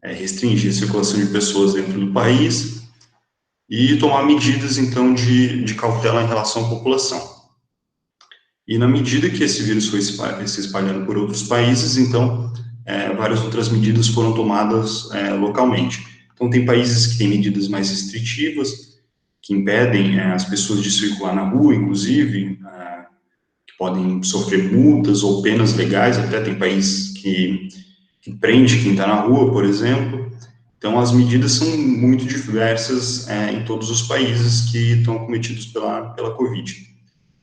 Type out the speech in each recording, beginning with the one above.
restringir a circulação de pessoas dentro do país e tomar medidas, então, de cautela em relação à população. E na medida que esse vírus foi se espalhando por outros países, então, várias outras medidas foram tomadas localmente. Então, tem países que têm medidas mais restritivas, que impedem as pessoas de circular na rua, inclusive, que podem sofrer multas ou penas legais, até tem país que prende quem está na rua, por exemplo. Então, as medidas são muito diversas em todos os países que estão acometidos pela Covid.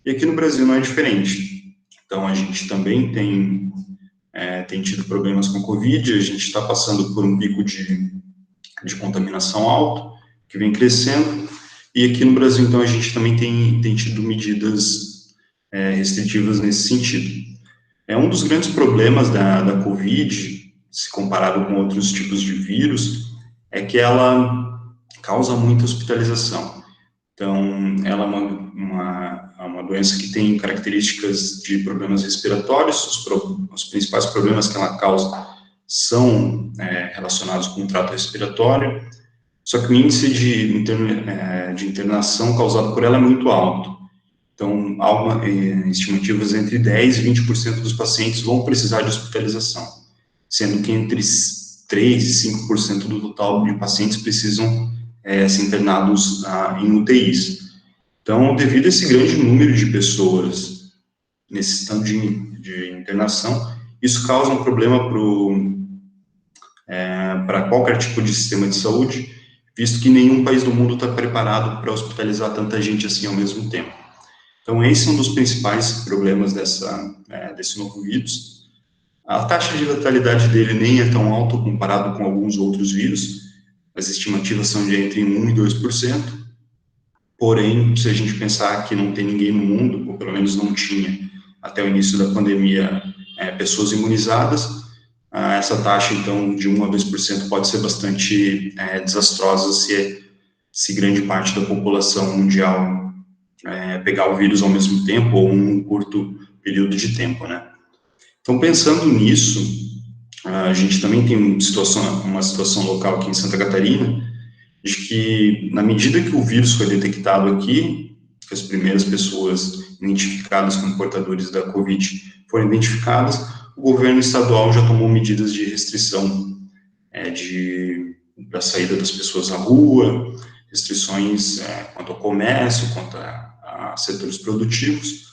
E aqui no Brasil não é diferente. Então, a gente também tem tido problemas com a Covid, a gente está passando por um pico de contaminação alto, que vem crescendo, e aqui no Brasil, então, a gente também tem tido medidas restritivas nesse sentido. Um dos grandes problemas da Covid, se comparado com outros tipos de vírus, é que ela causa muita hospitalização. Então, ela é uma doença que tem características de problemas respiratórios. Os principais problemas que ela causa são relacionados com o trato respiratório, só que o índice de internação causado por ela é muito alto. Então, há estimativas entre 10% e 20% dos pacientes vão precisar de hospitalização, sendo que entre 3% e 5% do total de pacientes precisam ser internados em UTIs. Então, devido a esse grande número de pessoas necessitando de internação, isso causa um problema para qualquer tipo de sistema de saúde, visto que nenhum país do mundo está preparado para hospitalizar tanta gente assim ao mesmo tempo. Então, esse é um dos principais problemas desse novo vírus. A taxa de letalidade dele nem é tão alta comparado com alguns outros vírus. As estimativas são de entre 1% e 2%. Porém, se a gente pensar que não tem ninguém no mundo, ou pelo menos não tinha até o início da pandemia, pessoas imunizadas, essa taxa, então, de 1% a 2% pode ser bastante desastrosa se grande parte da população mundial pegar o vírus ao mesmo tempo ou num curto período de tempo, né? Então, pensando nisso, a gente também tem uma situação local aqui em Santa Catarina, de que, na medida que o vírus foi detectado aqui, que as primeiras pessoas identificadas como portadores da Covid foram identificadas, o governo estadual já tomou medidas de restrição da saída das pessoas à rua, restrições quanto ao comércio, quanto a setores produtivos.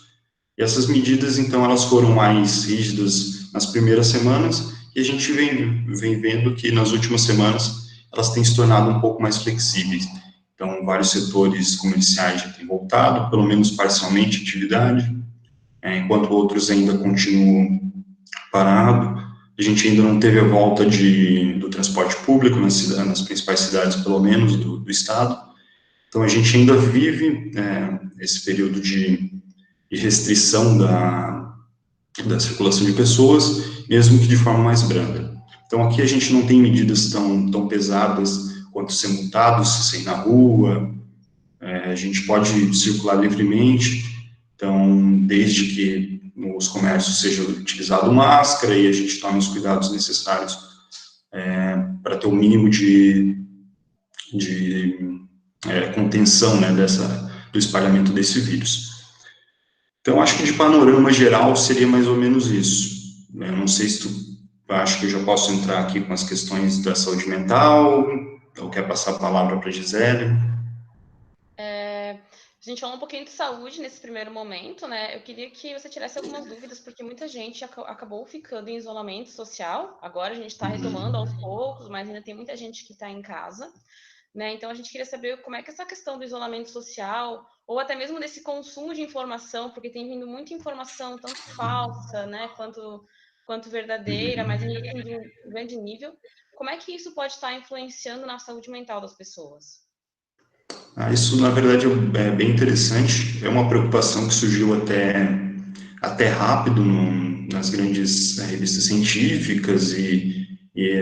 E essas medidas, então, elas foram mais rígidas nas primeiras semanas, e a gente vem vendo que nas últimas semanas elas têm se tornado um pouco mais flexíveis. Então, vários setores comerciais já têm voltado, pelo menos parcialmente, atividade, enquanto outros ainda continuam parados. A gente ainda não teve a volta do transporte público nas principais cidades, pelo menos, do estado. Então, a gente ainda vive esse período de restrição da circulação de pessoas, mesmo que de forma mais branda. Então, aqui a gente não tem medidas tão pesadas quanto ser multado, se sair na rua, a gente pode circular livremente, então, desde que nos comércios seja utilizado máscara e a gente tome os cuidados necessários para ter o mínimo de contenção, né, do espalhamento desse vírus. Então, acho que de panorama geral seria mais ou menos isso. Eu não sei se acho que eu já posso entrar aqui com as questões da saúde mental, ou quer passar a palavra para a Gisele? A gente falou um pouquinho de saúde nesse primeiro momento, né? Eu queria que você tirasse algumas dúvidas, porque muita gente acabou ficando em isolamento social. Agora a gente está retomando aos poucos, mas ainda tem muita gente que está em casa, né? Então a gente queria saber como é que essa questão do isolamento social, ou até mesmo desse consumo de informação, porque tem vindo muita informação, tanto falsa, né, quanto verdadeira, mas ainda assim de um grande nível. Como é que isso pode estar influenciando na saúde mental das pessoas? Isso, na verdade, é bem interessante. É uma preocupação que surgiu até rápido nas grandes revistas científicas e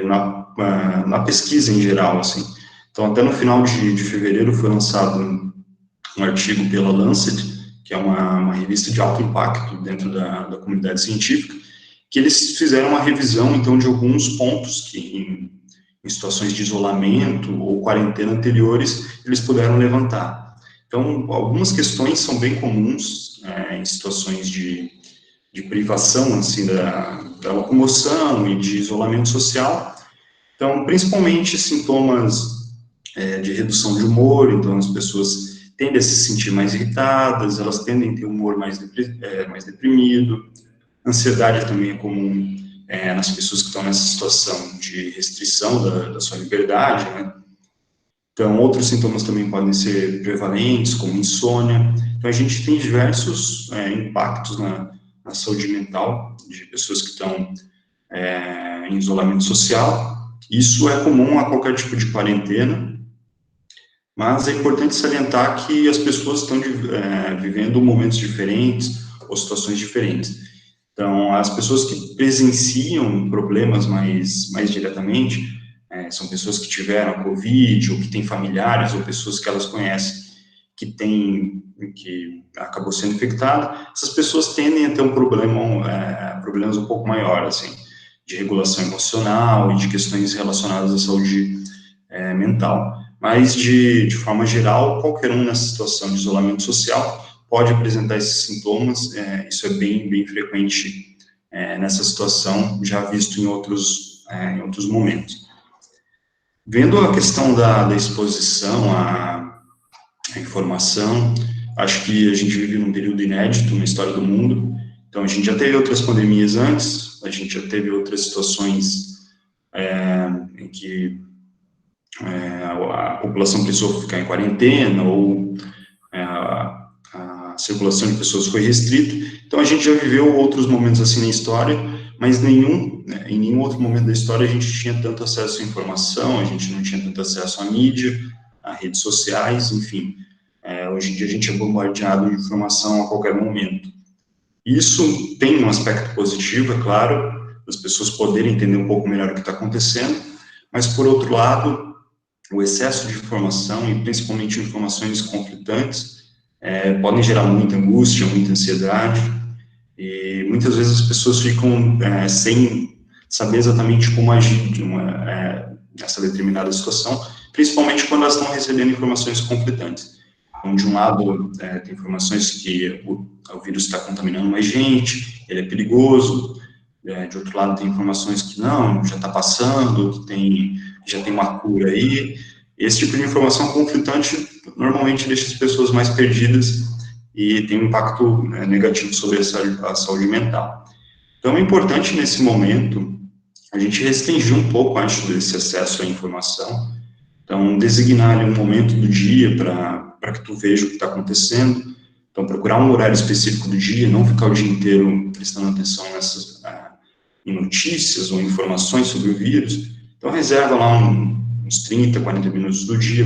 na pesquisa em geral, assim. Então, até no final de fevereiro foi lançado um artigo pela Lancet, que é uma revista de alto impacto dentro da comunidade científica, que eles fizeram uma revisão, então, de alguns pontos que, em situações de isolamento ou quarentena anteriores, eles puderam levantar. Então, algumas questões são bem comuns em situações de privação, assim, da locomoção e de isolamento social. Então, principalmente sintomas de redução de humor, então as pessoas tendem a se sentir mais irritadas, elas tendem a ter um humor mais deprimido. Ansiedade também é comum nas pessoas que estão nessa situação de restrição da sua liberdade, né? Então, outros sintomas também podem ser prevalentes, como insônia. Então, a gente tem diversos impactos na saúde mental de pessoas que estão em isolamento social. Isso é comum a qualquer tipo de quarentena, mas é importante salientar que as pessoas estão vivendo momentos diferentes ou situações diferentes. Então, as pessoas que presenciam problemas mais diretamente são pessoas que tiveram Covid, ou que têm familiares, ou pessoas que elas conhecem que acabou sendo infectada. Essas pessoas tendem a ter problemas um pouco maiores, assim, de regulação emocional e de questões relacionadas à saúde mental. Mas, de forma geral, qualquer um nessa situação de isolamento social pode apresentar esses sintomas. Isso é bem frequente nessa situação, já visto em outros momentos. Vendo a questão da exposição à informação, acho que a gente vive num período inédito na história do mundo. Então, a gente já teve outras pandemias antes, a gente já teve outras situações em que a população precisou ficar em quarentena, ou a circulação de pessoas foi restrita. Então, a gente já viveu outros momentos assim na história, mas em nenhum outro momento da história a gente tinha tanto acesso à informação, a gente não tinha tanto acesso à mídia, a redes sociais, enfim. Hoje em dia a gente é bombardeado de informação a qualquer momento. Isso tem um aspecto positivo, é claro, as pessoas poderem entender um pouco melhor o que está acontecendo, mas, por outro lado, o excesso de informação, e principalmente informações conflitantes, podem gerar muita angústia, muita ansiedade, e muitas vezes as pessoas ficam sem saber exatamente como agir nessa determinada situação, principalmente quando elas estão recebendo informações conflitantes. Então, de um lado, tem informações que o vírus está contaminando mais gente, ele é perigoso. De outro lado, tem informações que não, já está passando, que já tem uma cura aí. Esse tipo de informação conflitante normalmente deixa as pessoas mais perdidas e tem um impacto negativo sobre a saúde mental. Então, é importante, nesse momento, a gente restringir um pouco, acho, desse acesso à informação. Então, designar ali um momento do dia para que tu veja o que está acontecendo. Então, procurar um horário específico do dia, não ficar o dia inteiro prestando atenção em notícias ou informações sobre o vírus. Então, reserva lá uns 30, 40 minutos do dia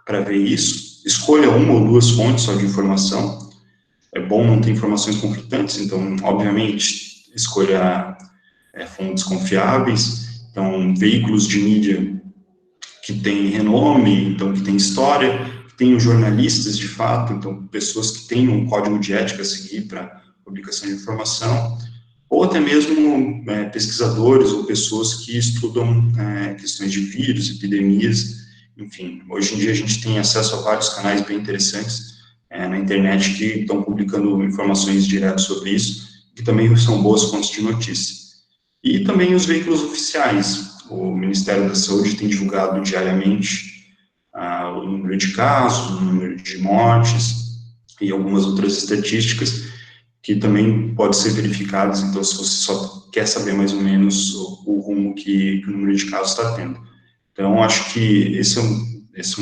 para ver isso. Escolha uma ou duas fontes só de informação. É bom não ter informações conflitantes, então, obviamente, escolha fontes confiáveis. Então, veículos de mídia que têm renome, então, que têm história, que tenham jornalistas, de fato, então, pessoas que têm um código de ética a seguir para publicação de informação, ou até mesmo pesquisadores ou pessoas que estudam questões de vírus, epidemias, enfim. Hoje em dia a gente tem acesso a vários canais bem interessantes na internet que estão publicando informações diretas sobre isso, que também são boas fontes de notícia. E também os veículos oficiais. O Ministério da Saúde tem divulgado diariamente o número de casos, o número de mortes e algumas outras estatísticas que também podem ser verificadas. Então, se você só quer saber mais ou menos o rumo que o número de casos está tendo. Então, acho que esse é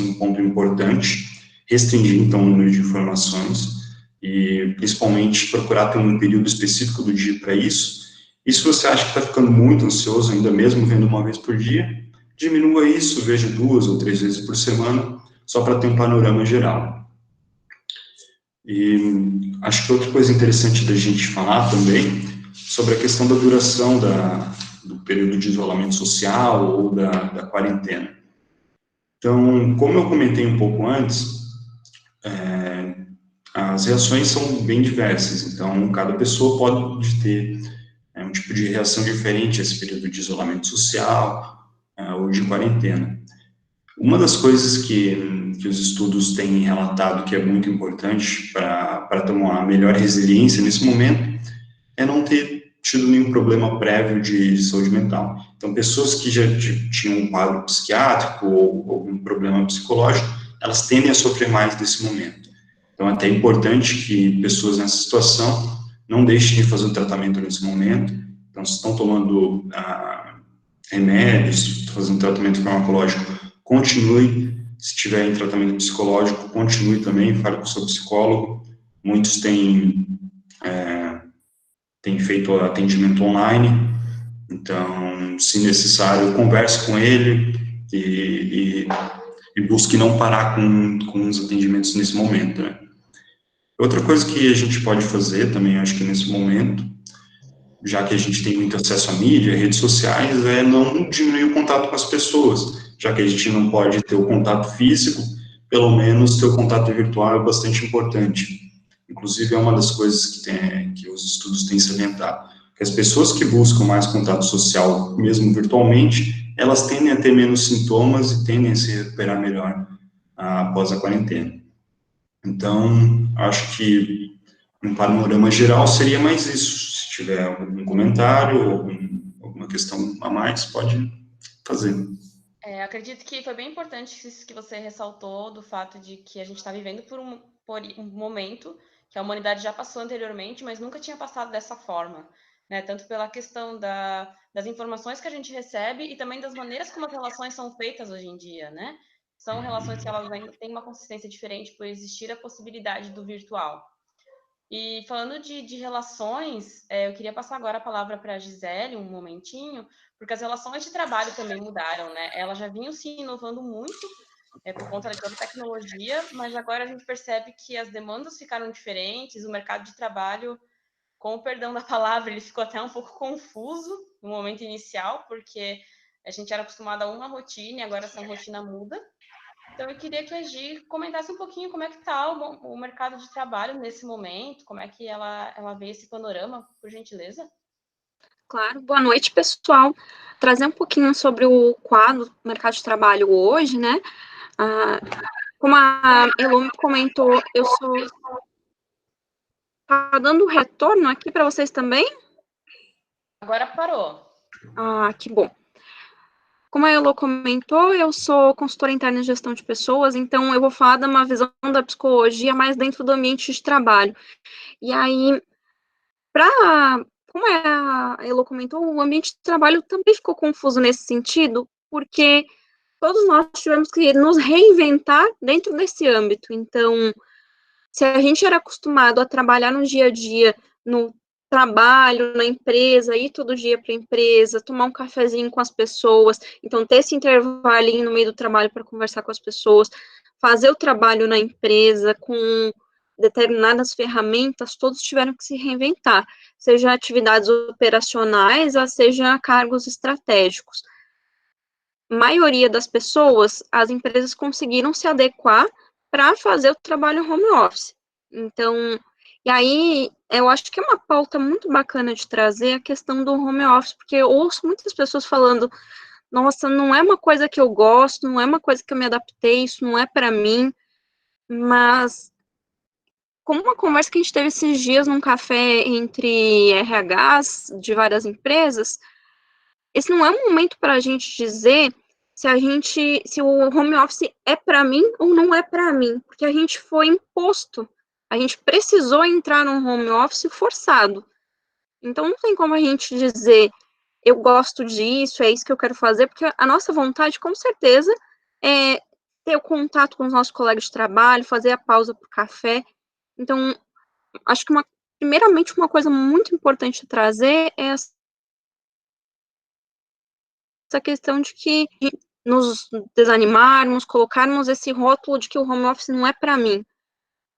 um ponto importante, restringir, então, o número de informações e, principalmente, procurar ter um período específico do dia para isso. E se você acha que está ficando muito ansioso, ainda mesmo vendo uma vez por dia, diminua isso, veja 2 ou 3 vezes por semana, só para ter um panorama geral. E acho que outra coisa interessante da gente falar também, sobre a questão da duração do período de isolamento social ou da quarentena. Então, como eu comentei um pouco antes, as reações são bem diversas, então cada pessoa pode ter um tipo de reação diferente a esse período de isolamento social ou de quarentena. Uma das coisas que os estudos têm relatado que é muito importante para ter uma melhor resiliência nesse momento é não ter tido nenhum problema prévio de saúde mental. Então, pessoas que já tinham um quadro psiquiátrico ou algum problema psicológico, elas tendem a sofrer mais nesse momento. Então, é até importante que pessoas nessa situação não deixem de fazer o tratamento nesse momento. Então, se estão tomando remédios, fazendo tratamento farmacológico, continue. Se tiver em tratamento psicológico, continue também, fale com o seu psicólogo. Muitos têm feito atendimento online, então, se necessário, converse com ele e busque não parar com os atendimentos nesse momento, né? Outra coisa que a gente pode fazer também, acho que nesse momento, já que a gente tem muito acesso à mídia, redes sociais, é não diminuir o contato com as pessoas, já que a gente não pode ter o contato físico, pelo menos ter o contato virtual é bastante importante. Inclusive, é uma das coisas que os estudos têm salientado, que as pessoas que buscam mais contato social, mesmo virtualmente, elas tendem a ter menos sintomas e tendem a se recuperar melhor após a quarentena. Então, acho que, um panorama geral, seria mais isso. Se tiver algum comentário ou alguma questão a mais, pode fazer. Acredito que foi bem importante isso que você ressaltou, do fato de que a gente está vivendo por um momento que a humanidade já passou anteriormente, mas nunca tinha passado dessa forma, né? Tanto pela questão das informações que a gente recebe e também das maneiras como as relações são feitas hoje em dia, né? São relações que elas ainda têm uma consistência diferente por existir a possibilidade do virtual. E falando de relações, eu queria passar agora a palavra para a Gisele, um momentinho, porque as relações de trabalho também mudaram, né? Elas já vinham se inovando muito por conta da tecnologia, mas agora a gente percebe que as demandas ficaram diferentes, o mercado de trabalho, com o perdão da palavra, ele ficou até um pouco confuso no momento inicial, porque a gente era acostumado a uma rotina e agora essa rotina muda. Então, eu queria que a Gi comentasse um pouquinho como é que está o mercado de trabalho nesse momento, como é que ela vê esse panorama, por gentileza. Claro, boa noite, pessoal. Trazer um pouquinho sobre o quadro do mercado de trabalho hoje, né? Como a Elo comentou, eu sou... Tá dando retorno aqui para vocês também? Agora parou. Que bom. Como a Elo comentou, eu sou consultora interna em gestão de pessoas, então eu vou falar de uma visão da psicologia mais dentro do ambiente de trabalho. E aí, como a Elo comentou, o ambiente de trabalho também ficou confuso nesse sentido, porque todos nós tivemos que nos reinventar dentro desse âmbito. Então, se a gente era acostumado a trabalhar no dia a dia, no trabalho, na empresa, ir todo dia para a empresa, tomar um cafezinho com as pessoas, então ter esse intervalinho no meio do trabalho para conversar com as pessoas, fazer o trabalho na empresa com determinadas ferramentas, todos tiveram que se reinventar, seja atividades operacionais, seja cargos estratégicos. A maioria das pessoas, as empresas conseguiram se adequar para fazer o trabalho home office. Então, e aí, eu acho que é uma pauta muito bacana de trazer a questão do home office, porque eu ouço muitas pessoas falando, nossa, não é uma coisa que eu gosto, não é uma coisa que eu me adaptei, isso não é para mim, mas como uma conversa que a gente teve esses dias num café entre RHs de várias empresas, esse não é um momento para a gente dizer se o home office é para mim ou não é para mim, porque a gente foi imposto, a gente precisou entrar num home office forçado. Então não tem como a gente dizer eu gosto disso, é isso que eu quero fazer, porque a nossa vontade, com certeza, é ter o contato com os nossos colegas de trabalho, fazer a pausa para o café. Então, acho que primeiramente uma coisa muito importante de trazer é essa questão de que nos desanimarmos, colocarmos esse rótulo de que o home office não é para mim,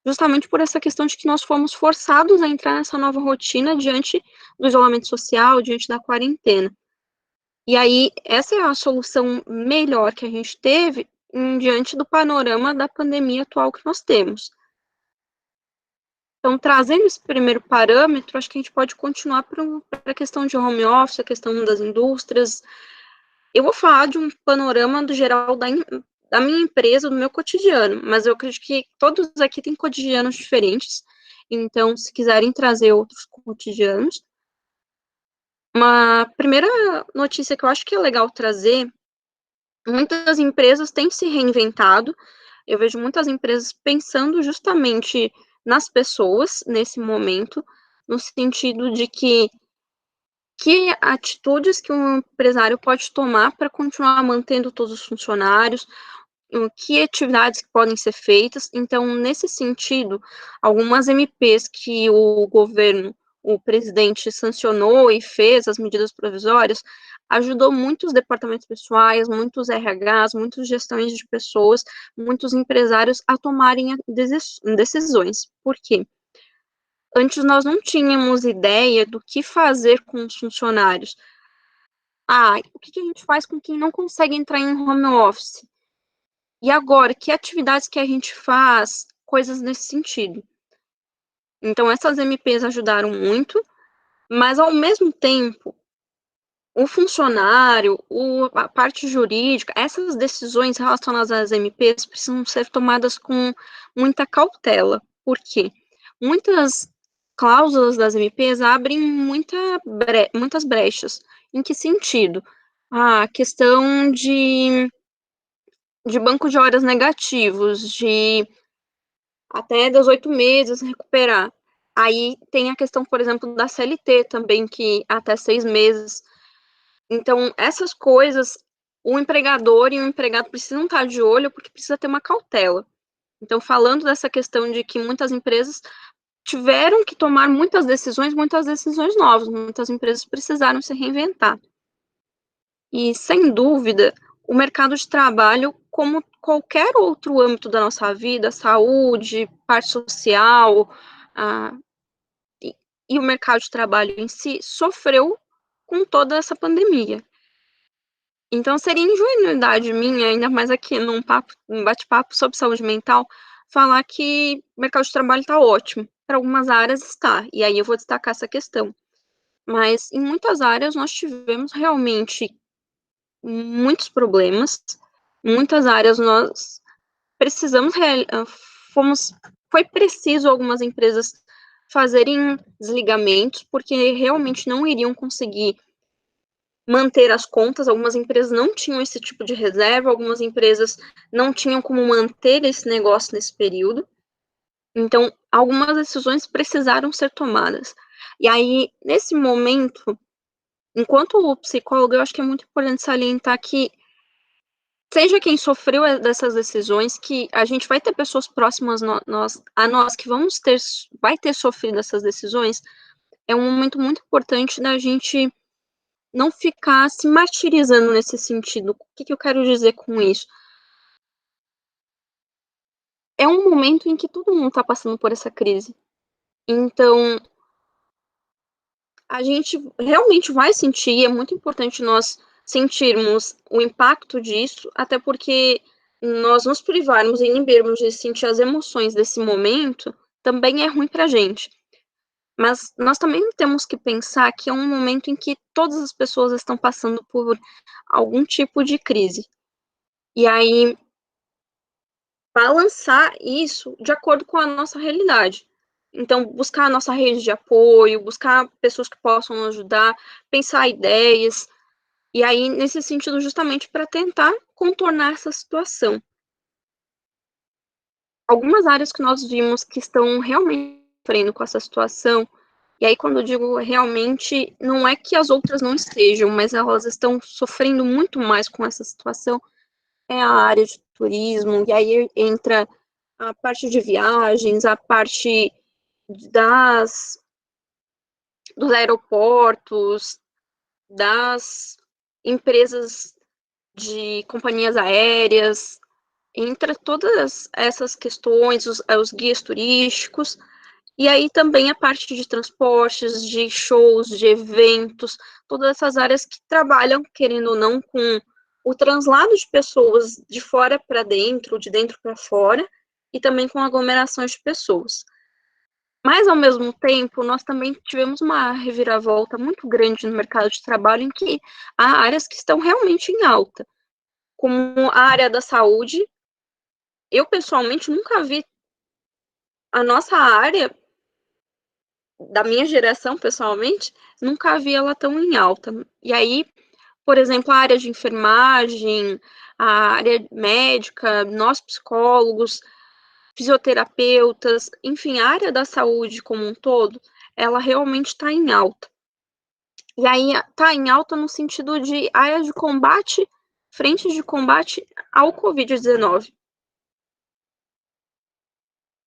justamente por essa questão de que nós fomos forçados a entrar nessa nova rotina diante do isolamento social, diante da quarentena. E aí, essa é a solução melhor que a gente teve diante do panorama da pandemia atual que nós temos. Então, trazendo esse primeiro parâmetro, acho que a gente pode continuar para a questão de home office, a questão das indústrias. Eu vou falar de um panorama do geral da minha empresa, do meu cotidiano, mas eu acredito que todos aqui têm cotidianos diferentes, então, se quiserem trazer outros cotidianos. Uma primeira notícia que eu acho que é legal trazer, muitas empresas têm se reinventado, eu vejo muitas empresas pensando justamente nas pessoas, nesse momento, no sentido de que atitudes que um empresário pode tomar para continuar mantendo todos os funcionários, que atividades que podem ser feitas. Então, nesse sentido, algumas MPs que o governo, o presidente sancionou e fez as medidas provisórias, ajudou muitos departamentos pessoais, muitos RHs, muitas gestões de pessoas, muitos empresários a tomarem decisões. Por quê? Antes nós não tínhamos ideia do que fazer com os funcionários. O que a gente faz com quem não consegue entrar em home office? E agora, que atividades que a gente faz? Coisas nesse sentido. Então, essas MPs ajudaram muito, mas ao mesmo tempo, o funcionário, a parte jurídica, essas decisões relacionadas às MPs precisam ser tomadas com muita cautela. Por quê? Muitas cláusulas das MPs abrem muitas brechas. Em que sentido? A questão de banco de horas negativos, de até 18 meses recuperar. Aí tem a questão, por exemplo, da CLT também, que até 6 meses. Então, essas coisas, o empregador e o empregado precisam estar de olho, porque precisa ter uma cautela. Então, falando dessa questão de que muitas empresas tiveram que tomar muitas decisões novas, muitas empresas precisaram se reinventar. E, sem dúvida, o mercado de trabalho, como qualquer outro âmbito da nossa vida, saúde, parte social, e o mercado de trabalho em si, sofreu com toda essa pandemia. Então, seria ingenuidade minha, ainda mais aqui num bate-papo sobre saúde mental, falar que o mercado de trabalho está ótimo. Para algumas áreas está, e aí eu vou destacar essa questão. Mas em muitas áreas nós tivemos realmente muitos problemas, muitas áreas nós precisamos, foi preciso algumas empresas fazerem desligamentos, porque realmente não iriam conseguir manter as contas, algumas empresas não tinham esse tipo de reserva, algumas empresas não tinham como manter esse negócio nesse período, então algumas decisões precisaram ser tomadas. E aí, nesse momento, enquanto psicólogo, eu acho que é muito importante salientar que seja quem sofreu dessas decisões, que a gente vai ter pessoas próximas a nós que vai ter sofrido essas decisões, é um momento muito importante da gente não ficar se martirizando nesse sentido. O que eu quero dizer com isso? É um momento em que todo mundo está passando por essa crise. Então, a gente realmente vai sentir, é muito importante nós sentirmos o impacto disso, até porque nós nos privarmos e inibirmos de sentir as emoções desse momento também é ruim para a gente. Mas nós também temos que pensar que é um momento em que todas as pessoas estão passando por algum tipo de crise. E aí, balançar isso de acordo com a nossa realidade. Então, buscar a nossa rede de apoio, buscar pessoas que possam nos ajudar, pensar ideias, e aí, nesse sentido, justamente para tentar contornar essa situação. Algumas áreas que nós vimos que estão realmente sofrendo com essa situação, e aí quando eu digo realmente, não é que as outras não estejam, mas elas estão sofrendo muito mais com essa situação, é a área de turismo, e aí entra a parte de viagens, a parte dos aeroportos, das empresas de companhias aéreas, entre todas essas questões, os guias turísticos, e aí também a parte de transportes, de shows, de eventos, todas essas áreas que trabalham, querendo ou não, com o translado de pessoas de fora para dentro, de dentro para fora, e também com aglomerações de pessoas. Mas, ao mesmo tempo, nós também tivemos uma reviravolta muito grande no mercado de trabalho, em que há áreas que estão realmente em alta, como a área da saúde. Eu, pessoalmente, nunca vi a nossa área, da minha geração, pessoalmente, nunca vi ela tão em alta. E aí, por exemplo, a área de enfermagem, a área médica, nós psicólogos, fisioterapeutas, enfim, a área da saúde como um todo, ela realmente está em alta. E aí está em alta no sentido de área de combate, frente de combate ao Covid-19.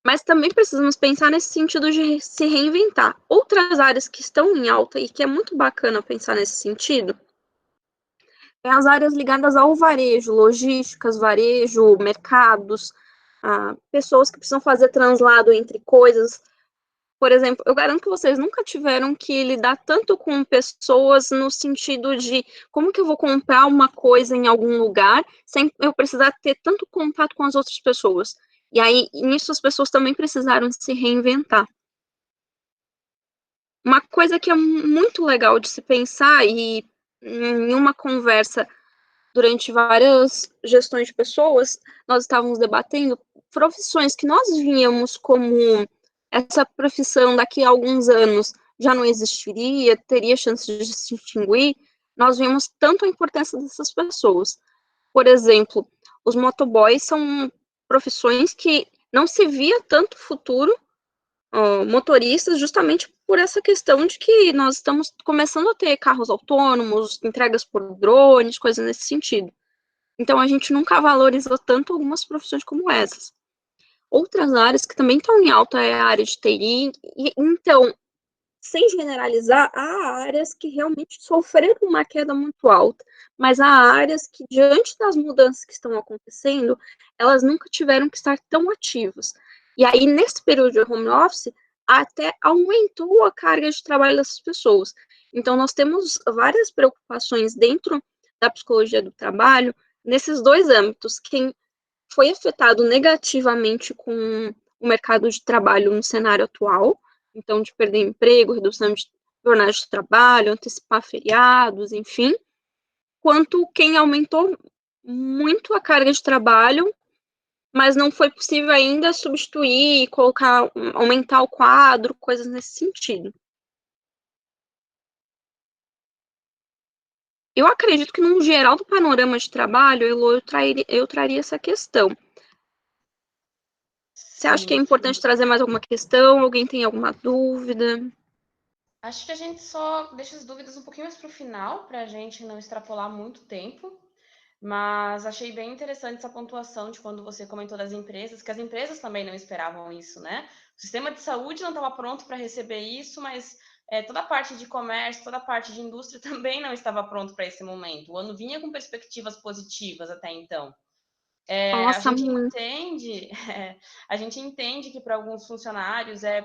Mas também precisamos pensar nesse sentido de se reinventar. Outras áreas que estão em alta e que é muito bacana pensar nesse sentido é as áreas ligadas ao varejo, logísticas, varejo, mercados, pessoas que precisam fazer translado entre coisas. Por exemplo, eu garanto que vocês nunca tiveram que lidar tanto com pessoas no sentido de como que eu vou comprar uma coisa em algum lugar sem eu precisar ter tanto contato com as outras pessoas. E aí, nisso, as pessoas também precisaram se reinventar. Uma coisa que é muito legal de se pensar, e em uma conversa durante várias gestões de pessoas, nós estávamos debatendo profissões que nós víamos como essa profissão daqui a alguns anos já não existiria, teria chance de se extinguir. Nós vimos tanto a importância dessas pessoas. Por exemplo, os motoboys são profissões que não se via tanto futuro, motoristas, justamente por essa questão de que nós estamos começando a ter carros autônomos, entregas por drones, coisas nesse sentido. Então, a gente nunca valorizou tanto algumas profissões como essas. Outras áreas que também estão em alta é a área de TI. E, então, sem generalizar, há áreas que realmente sofreram uma queda muito alta, mas há áreas que, diante das mudanças que estão acontecendo, elas nunca tiveram que estar tão ativas. E aí, nesse período de home office, até aumentou a carga de trabalho dessas pessoas. Então, nós temos várias preocupações dentro da psicologia do trabalho nesses dois âmbitos. Quem foi afetado negativamente com o mercado de trabalho no cenário atual, então de perder emprego, redução de jornadas de trabalho, antecipar feriados, enfim, quanto quem aumentou muito a carga de trabalho, mas não foi possível ainda substituir, colocar, aumentar o quadro, coisas nesse sentido. Eu acredito que, no geral do panorama de trabalho, eu traria essa questão. Você acha que é Sim. importante trazer mais alguma questão? Alguém tem alguma dúvida? Acho que a gente só deixa as dúvidas um pouquinho mais para o final, para a gente não extrapolar muito tempo. Mas achei bem interessante essa pontuação de quando você comentou das empresas, que as empresas também não esperavam isso, né? O sistema de saúde não estava pronto para receber isso, mas toda a parte de comércio, toda a parte de indústria também não estava pronto para esse momento. O ano vinha com perspectivas positivas até então. A Nossa, gente muito. entende, a gente entende que para alguns funcionários é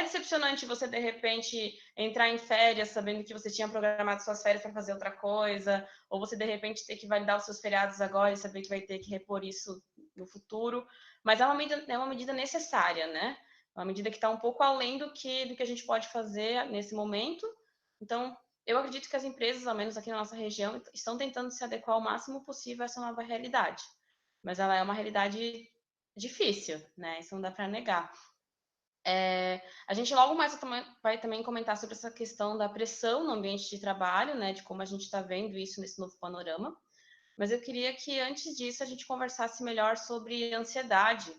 decepcionante você, de repente, entrar em férias sabendo que você tinha programado suas férias para fazer outra coisa, ou você, de repente, ter que validar os seus feriados agora e saber que vai ter que repor isso no futuro. Mas é uma medida necessária, né? É uma medida que está um pouco além do que a gente pode fazer nesse momento. Então, eu acredito que as empresas, ao menos aqui na nossa região, estão tentando se adequar ao máximo possível a essa nova realidade. Mas ela é uma realidade difícil, né? Isso não dá para negar. A gente logo mais vai também comentar sobre essa questão da pressão no ambiente de trabalho, né? De como a gente está vendo isso nesse novo panorama. Mas eu queria que, antes disso, a gente conversasse melhor sobre ansiedade.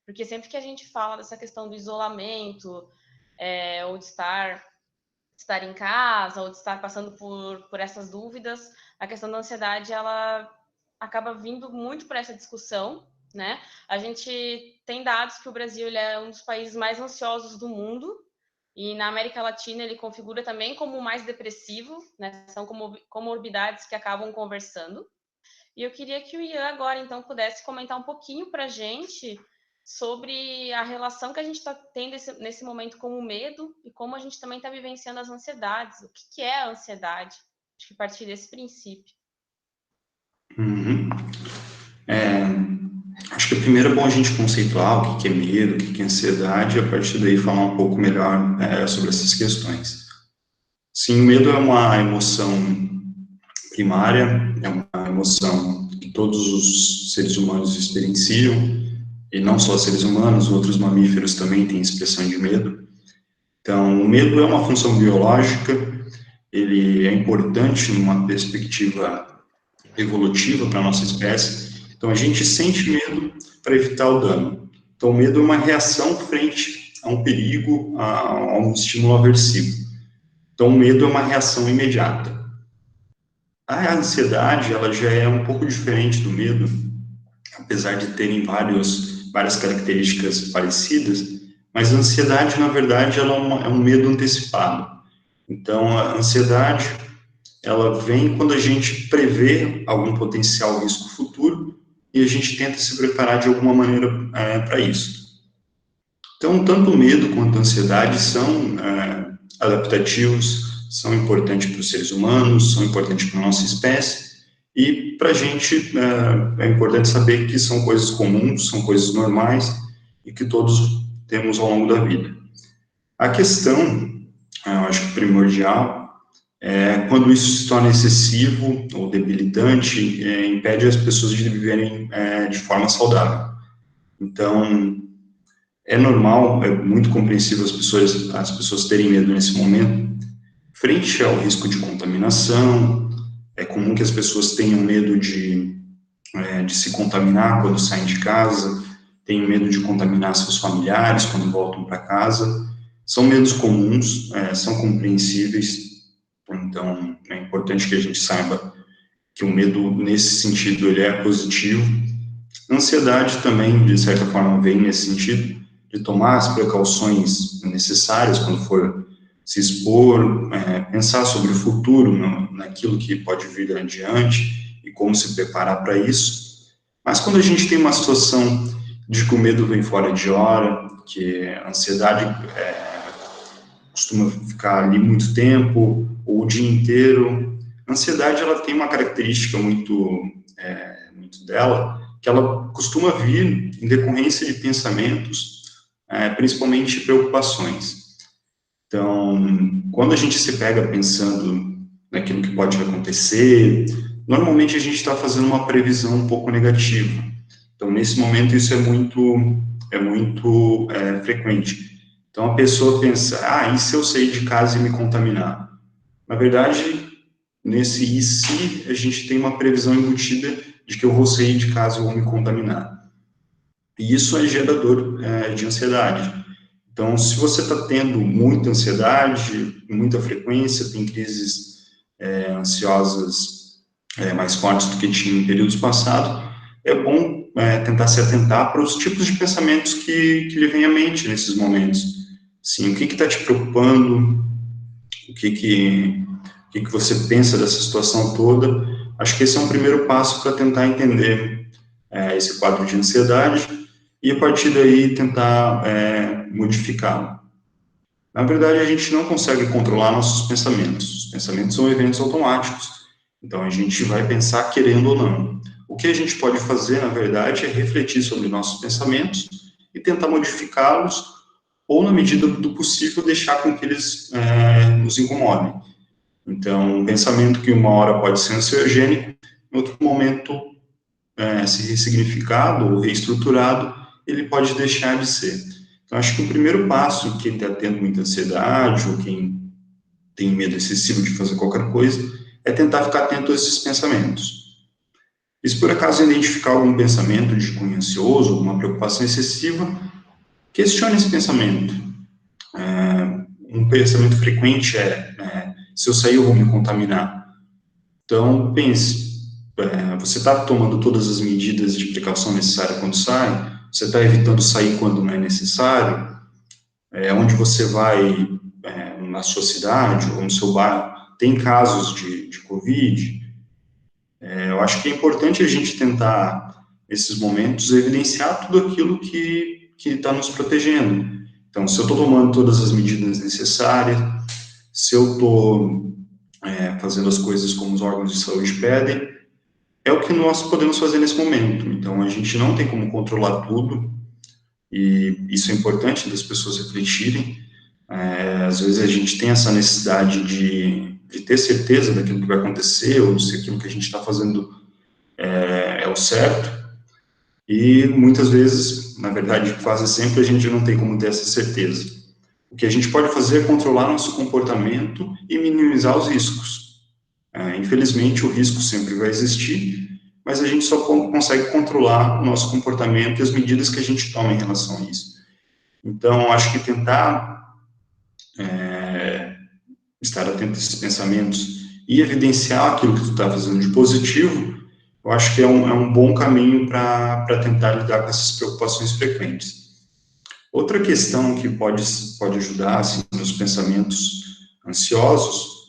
Porque sempre que a gente fala dessa questão do isolamento, ou de estar em casa, ou de estar passando por essas dúvidas, a questão da ansiedade, ela acaba vindo muito para essa discussão, né? A gente tem dados que o Brasil ele é um dos países mais ansiosos do mundo, e na América Latina ele configura também como o mais depressivo, né? São comorbidades que acabam conversando. E eu queria que o Ian agora, então, pudesse comentar um pouquinho para a gente sobre a relação que a gente está tendo nesse momento com o medo e como a gente também está vivenciando as ansiedades. O que é a ansiedade? Acho que a partir desse princípio. Uhum. Acho Acho que primeiro é bom a gente conceituar o que é medo, o que é ansiedade, e a partir daí falar um pouco melhor sobre essas questões. Sim, o medo é uma emoção primária, é uma emoção que todos os seres humanos experienciam, e não só seres humanos, outros mamíferos também têm expressão de medo. Então, o medo é uma função biológica, ele é importante numa perspectiva evolutiva para a nossa espécie. Então, a gente sente medo para evitar o dano. Então, o medo é uma reação frente a um perigo, a um estímulo aversivo. Então, o medo é uma reação imediata. A ansiedade, ela já é um pouco diferente do medo, apesar de terem várias características parecidas, mas a ansiedade, na verdade, ela é um medo antecipado. Então, a ansiedade, ela vem quando a gente prevê algum potencial risco futuro e a gente tenta se preparar de alguma maneira para isso. Então, tanto o medo quanto a ansiedade são adaptativos, são importantes para os seres humanos, são importantes para a nossa espécie, e para a gente é importante saber que são coisas comuns, são coisas normais, e que todos temos ao longo da vida. A questão, eu acho que primordial, é quando isso se torna excessivo ou debilitante, impede as pessoas de viverem de forma saudável. Então, é normal, é muito compreensível as pessoas terem medo nesse momento. Frente ao risco de contaminação, é comum que as pessoas tenham medo de se contaminar quando saem de casa, tenham medo de contaminar seus familiares quando voltam para casa. São medos comuns, são compreensíveis, então é importante que a gente saiba que o medo, nesse sentido, ele é positivo. A ansiedade também, de certa forma, vem nesse sentido, de tomar as precauções necessárias quando for se expor, pensar sobre o futuro, naquilo que pode vir adiante e como se preparar para isso. Mas quando a gente tem uma situação de que o medo vem fora de hora, que a ansiedade costuma ficar ali muito tempo, ou o dia inteiro, a ansiedade ela tem uma característica muito dela, que ela costuma vir em decorrência de pensamentos, principalmente preocupações. Então, quando a gente se pega pensando naquilo que pode acontecer, normalmente a gente está fazendo uma previsão um pouco negativa. Então, nesse momento, isso é muito frequente. Então, a pessoa pensa, e se eu sair de casa e me contaminar? Na verdade, nesse e se, a gente tem uma previsão embutida de que eu vou sair de casa e vou me contaminar. E isso é gerador de ansiedade. Então, se você está tendo muita ansiedade, muita frequência, tem crises ansiosas mais fortes do que tinha em períodos passados, é bom tentar se atentar para os tipos de pensamentos que lhe vêm à mente nesses momentos. Sim, o que está te preocupando? O que você pensa dessa situação toda? Acho que esse é um primeiro passo para tentar entender esse quadro de ansiedade e, a partir daí, tentar modificá-lo. Na verdade, a gente não consegue controlar nossos pensamentos. Os pensamentos são eventos automáticos, então a gente vai pensar querendo ou não. O que a gente pode fazer, na verdade, é refletir sobre nossos pensamentos e tentar modificá-los, ou, na medida do possível, deixar com que eles nos incomodem. Então, um pensamento que uma hora pode ser ansiogênico, em outro momento, se ressignificado ou reestruturado, ele pode deixar de ser. Então, acho que o primeiro passo, quem está tendo muita ansiedade ou quem tem medo excessivo de fazer qualquer coisa, é tentar ficar atento a esses pensamentos. E se por acaso identificar algum pensamento de cunho ansioso, alguma preocupação excessiva, questione esse pensamento. Um pensamento frequente se eu sair eu vou me contaminar. Então, pense, você está tomando todas as medidas de precaução necessárias quando sai? Você está evitando sair quando não é necessário? Onde você vai, na sua cidade ou no seu bairro, tem casos de Covid? Eu acho que é importante a gente tentar, nesses momentos, evidenciar tudo aquilo que está nos protegendo. Então, se eu estou tomando todas as medidas necessárias, se eu estou fazendo as coisas como os órgãos de saúde pedem, é o que nós podemos fazer nesse momento. Então, a gente não tem como controlar tudo, e isso é importante das pessoas refletirem. Às vezes a gente tem essa necessidade de ter certeza daquilo que vai acontecer, ou se aquilo que a gente está fazendo é o certo, e muitas vezes, na verdade, quase sempre, a gente não tem como ter essa certeza. O que a gente pode fazer é controlar nosso comportamento e minimizar os riscos. Infelizmente, o risco sempre vai existir, mas a gente só consegue controlar o nosso comportamento e as medidas que a gente toma em relação a isso. Então, acho que tentar estar atento a esses pensamentos e evidenciar aquilo que tu está fazendo de positivo, eu acho que é um bom caminho para tentar lidar com essas preocupações frequentes. Outra questão que pode ajudar, assim, nos pensamentos ansiosos,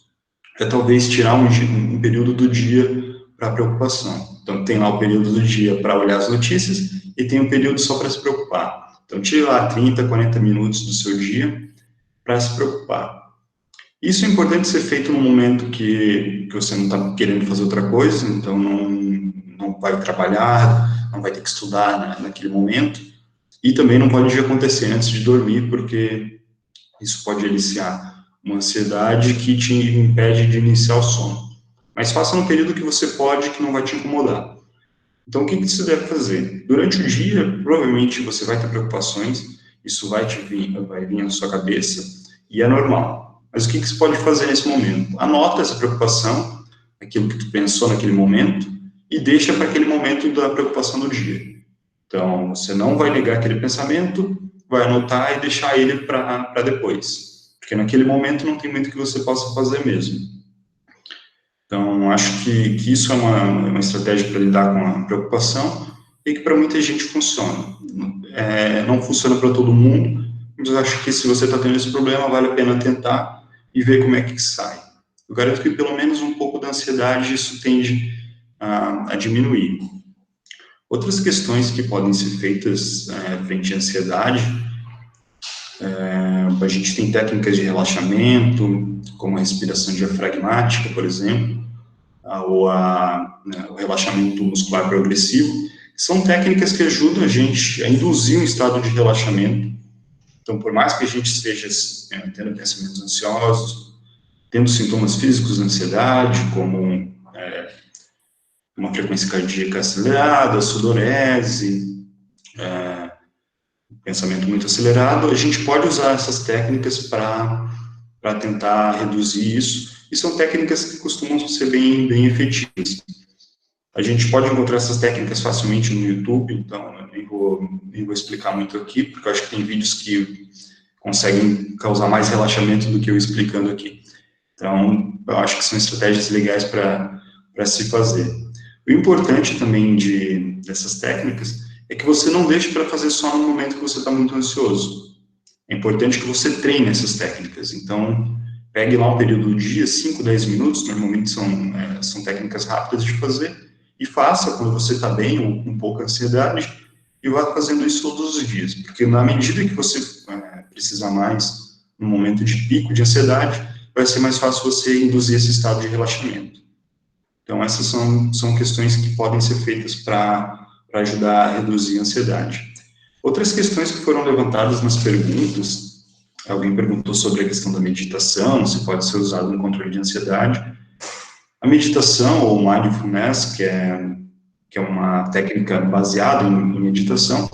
é talvez tirar um período do dia para preocupação. Então, tem lá o período do dia para olhar as notícias e tem um período só para se preocupar. Então, tire lá 30, 40 minutos do seu dia para se preocupar. Isso é importante ser feito no momento que você não está querendo fazer outra coisa, então não vai trabalhar, não vai ter que estudar naquele momento, e também não pode acontecer antes de dormir, porque isso pode iniciar uma ansiedade que te impede de iniciar o sono. Mas faça no período que você pode, que não vai te incomodar. Então, o que você deve fazer? Durante o dia, provavelmente você vai ter preocupações, isso vai vir na sua cabeça, e é normal. Mas o que você pode fazer nesse momento? Anota essa preocupação, aquilo que tu pensou naquele momento, e deixa para aquele momento da preocupação do dia. Então, você não vai ligar aquele pensamento, vai anotar e deixar ele para depois. Porque naquele momento não tem muito que você possa fazer mesmo. Então, acho que isso é uma estratégia para lidar com a preocupação e que para muita gente funciona. Não funciona para todo mundo, mas eu acho que se você está tendo esse problema, vale a pena tentar e ver como é que sai. Eu garanto que pelo menos um pouco da ansiedade isso tende a diminuir. Outras questões que podem ser feitas frente à ansiedade, a gente tem técnicas de relaxamento, como a respiração diafragmática, por exemplo, ou o relaxamento muscular progressivo, que são técnicas que ajudam a gente a induzir um estado de relaxamento. Então, por mais que a gente esteja tendo pensamentos ansiosos, tendo sintomas físicos de ansiedade, como uma frequência cardíaca acelerada, sudorese, pensamento muito acelerado, a gente pode usar essas técnicas para tentar reduzir isso, e são técnicas que costumam ser bem efetivas. A gente pode encontrar essas técnicas facilmente no YouTube, então eu nem vou explicar muito aqui, porque eu acho que tem vídeos que conseguem causar mais relaxamento do que eu explicando aqui. Então, eu acho que são estratégias legais para se fazer. O importante também dessas técnicas é que você não deixe para fazer só no momento que você está muito ansioso. É importante que você treine essas técnicas. Então, pegue lá um período do dia, 5, 10 minutos, normalmente são técnicas rápidas de fazer, e faça quando você está bem ou com pouca ansiedade, e vá fazendo isso todos os dias. Porque na medida que você precisar mais, no momento de pico de ansiedade, vai ser mais fácil você induzir esse estado de relaxamento. Então, essas são questões que podem ser feitas para ajudar a reduzir a ansiedade. Outras questões que foram levantadas nas perguntas, alguém perguntou sobre a questão da meditação, se pode ser usado no controle de ansiedade. A meditação, ou mindfulness, que é uma técnica baseada em meditação,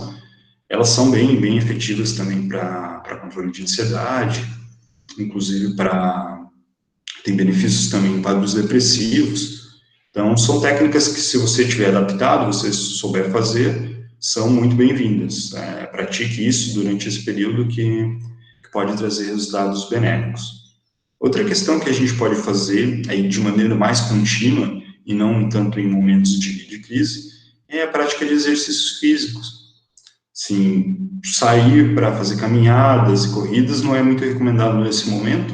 elas são bem efetivas também para controle de ansiedade, inclusive tem benefícios também em quadros depressivos. Então, são técnicas que, se você tiver adaptado, você souber fazer, são muito bem-vindas. Pratique isso durante esse período que pode trazer resultados benéficos. Outra questão que a gente pode fazer aí de maneira mais contínua, e não tanto em momentos de crise, é a prática de exercícios físicos. Sim, sair para fazer caminhadas e corridas não é muito recomendado nesse momento,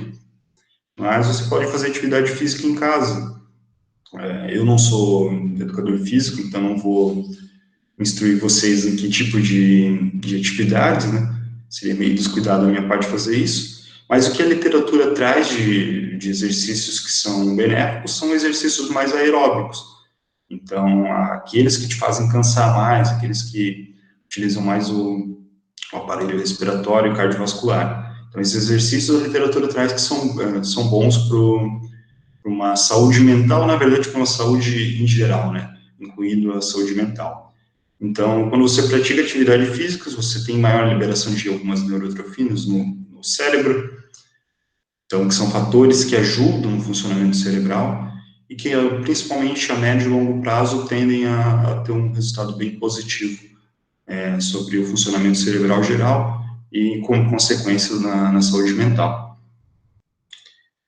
mas você pode fazer atividade física em casa. Eu não sou educador físico, então não vou instruir vocês em que tipo de atividades, né? Seria meio descuidado da minha parte fazer isso. Mas o que a literatura traz de exercícios que são benéficos são exercícios mais aeróbicos. Então, aqueles que te fazem cansar mais, aqueles que utilizam mais o aparelho respiratório e cardiovascular. Então, esses exercícios a literatura traz que são bons para uma saúde mental, na verdade, para uma saúde em geral, né? Incluindo a saúde mental. Então, quando você pratica atividade física, você tem maior liberação de algumas neurotrofinas no cérebro, então, que são fatores que ajudam no funcionamento cerebral e que, principalmente a médio e longo prazo, tendem a ter um resultado bem positivo sobre o funcionamento cerebral geral e, como consequências, na saúde mental.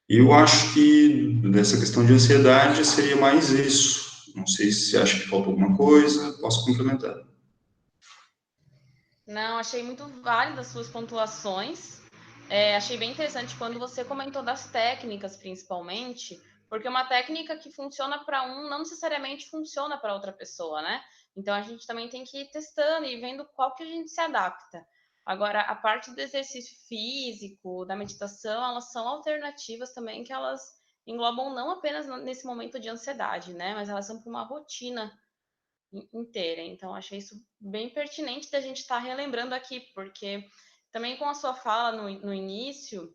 E eu acho que, dessa questão de ansiedade, seria mais isso. Não sei se você acha que faltou alguma coisa, posso complementar. Não, achei muito válidas as suas pontuações. Achei bem interessante quando você comentou das técnicas, principalmente, porque uma técnica que funciona para um não necessariamente funciona para outra pessoa, né? Então a gente também tem que ir testando e vendo qual que a gente se adapta. Agora, a parte do exercício físico, da meditação, elas são alternativas também que elas englobam não apenas nesse momento de ansiedade, né? Mas elas são para uma rotina inteira. Então, achei isso bem pertinente da gente estar relembrando aqui, porque também com a sua fala no início,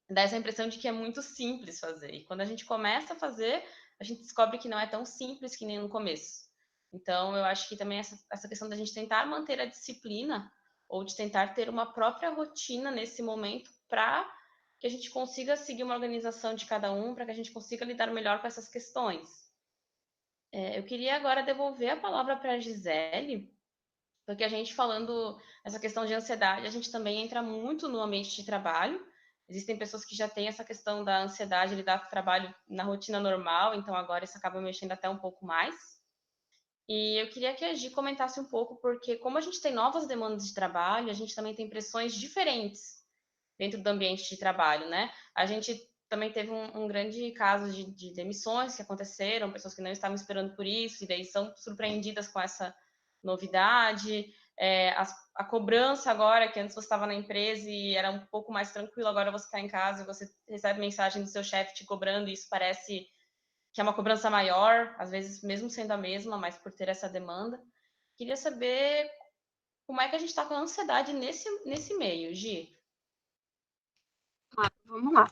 dá essa impressão de que é muito simples fazer. E quando a gente começa a fazer, a gente descobre que não é tão simples que nem no começo. Então, eu acho que também essa questão da gente tentar manter a disciplina ou de tentar ter uma própria rotina nesse momento para que a gente consiga seguir uma organização de cada um, para que a gente consiga lidar melhor com essas questões. Eu queria agora devolver a palavra para a Gisele, porque a gente falando essa questão de ansiedade, a gente também entra muito no ambiente de trabalho. Existem pessoas que já têm essa questão da ansiedade, lidar com o trabalho na rotina normal, então agora isso acaba mexendo até um pouco mais. E eu queria que a Gi comentasse um pouco, porque como a gente tem novas demandas de trabalho, a gente também tem pressões diferentes dentro do ambiente de trabalho, né? A gente também teve um grande caso de demissões que aconteceram, pessoas que não estavam esperando por isso, e daí são surpreendidas com essa novidade. A cobrança agora, que antes você estava na empresa e era um pouco mais tranquilo, agora você está em casa e você recebe mensagem do seu chefe te cobrando, e isso parece que é uma cobrança maior, às vezes mesmo sendo a mesma, mas por ter essa demanda. Queria saber como é que a gente está com a ansiedade nesse meio, Gi. Vamos lá.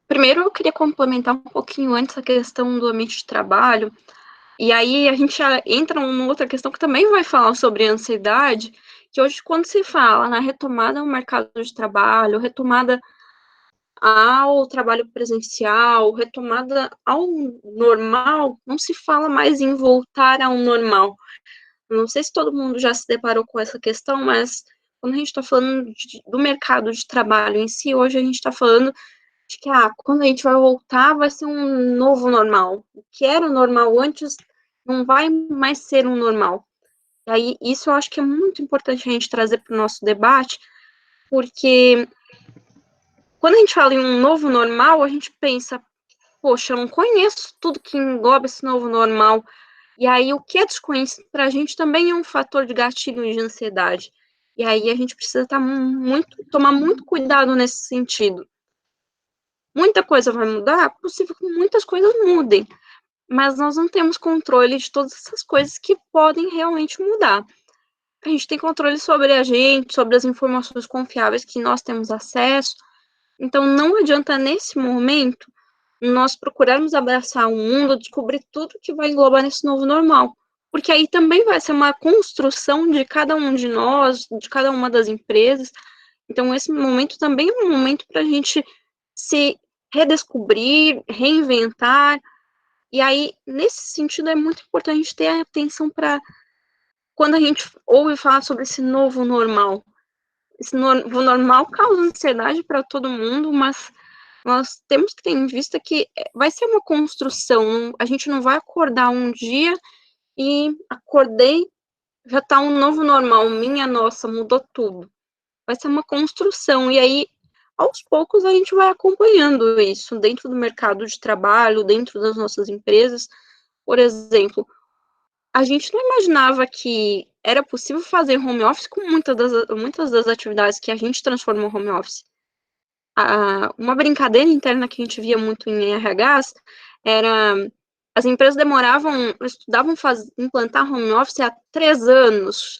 Primeiro, eu queria complementar um pouquinho antes a questão do ambiente de trabalho, e aí a gente já entra numa outra questão que também vai falar sobre ansiedade, que hoje, quando se fala na retomada ao mercado de trabalho, retomada ao trabalho presencial, retomada ao normal, não se fala mais em voltar ao normal. Não sei se todo mundo já se deparou com essa questão, mas quando a gente está falando do mercado de trabalho em si, hoje a gente está falando de que quando a gente vai voltar, vai ser um novo normal. O que era o normal antes não vai mais ser um normal. E aí, isso eu acho que é muito importante a gente trazer para o nosso debate, porque quando a gente fala em um novo normal, a gente pensa, poxa, eu não conheço tudo que engloba esse novo normal. E aí, o que é desconhecido para a gente também é um fator de gatilho de ansiedade. E aí, a gente precisa tomar muito cuidado nesse sentido. Muita coisa vai mudar, é possível que muitas coisas mudem, mas nós não temos controle de todas essas coisas que podem realmente mudar. A gente tem controle sobre a gente, sobre as informações confiáveis que nós temos acesso, então não adianta nesse momento nós procurarmos abraçar o mundo, descobrir tudo que vai englobar nesse novo normal, porque aí também vai ser uma construção de cada um de nós, de cada uma das empresas. Então esse momento também é um momento para a gente se redescobrir, reinventar, e aí nesse sentido é muito importante ter atenção para quando a gente ouve falar sobre esse novo normal. Esse novo normal causa ansiedade para todo mundo, mas nós temos que ter em vista que vai ser uma construção, a gente não vai acordar um dia e acordei, já está um novo normal, minha nossa, mudou tudo. Vai ser uma construção, e aí, aos poucos, a gente vai acompanhando isso dentro do mercado de trabalho, dentro das nossas empresas. Por exemplo, a gente não imaginava que era possível fazer home office com muitas das atividades que a gente transformou em home office. Uma brincadeira interna que a gente via muito em RHs era As empresas estudavam implantar home office há 3 anos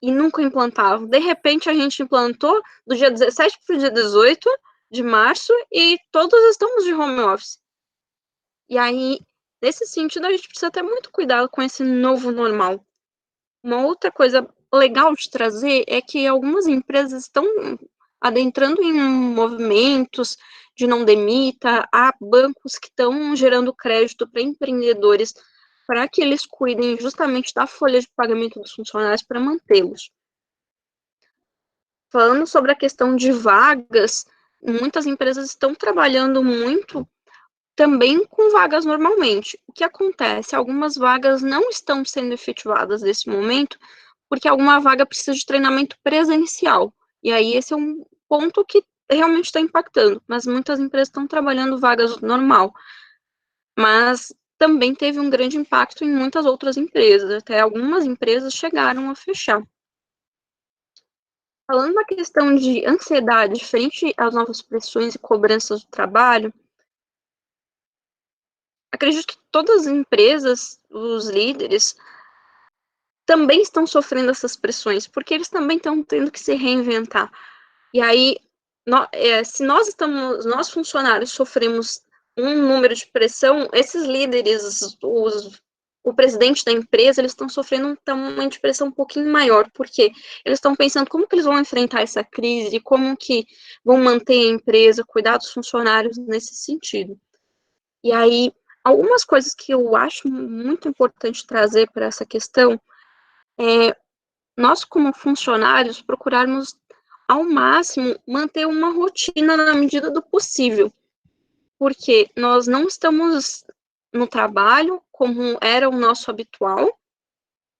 e nunca implantavam. De repente, a gente implantou do dia 17 para o dia 18 de março e todos estamos de home office. E aí, nesse sentido, a gente precisa ter muito cuidado com esse novo normal. Uma outra coisa legal de trazer é que algumas empresas estão adentrando em movimentos de não demita, há bancos que estão gerando crédito para empreendedores para que eles cuidem justamente da folha de pagamento dos funcionários para mantê-los. Falando sobre a questão de vagas, muitas empresas estão trabalhando muito também com vagas normalmente. O que acontece? Algumas vagas não estão sendo efetivadas nesse momento, porque alguma vaga precisa de treinamento presencial. E aí esse é um ponto que realmente está impactando, mas muitas empresas estão trabalhando vagas normal. Mas também teve um grande impacto em muitas outras empresas, até algumas empresas chegaram a fechar. Falando na questão de ansiedade frente às novas pressões e cobranças do trabalho, acredito que todas as empresas, os líderes, também estão sofrendo essas pressões, porque eles também estão tendo que se reinventar. E aí, se nós funcionários sofremos um número de pressão, esses líderes, o presidente da empresa, eles estão sofrendo um tamanho de pressão um pouquinho maior, porque eles estão pensando como que eles vão enfrentar essa crise, como que vão manter a empresa, cuidar dos funcionários nesse sentido. E aí, algumas coisas que eu acho muito importante trazer para essa questão é nós, como funcionários, procurarmos ao máximo manter uma rotina na medida do possível, porque nós não estamos no trabalho como era o nosso habitual,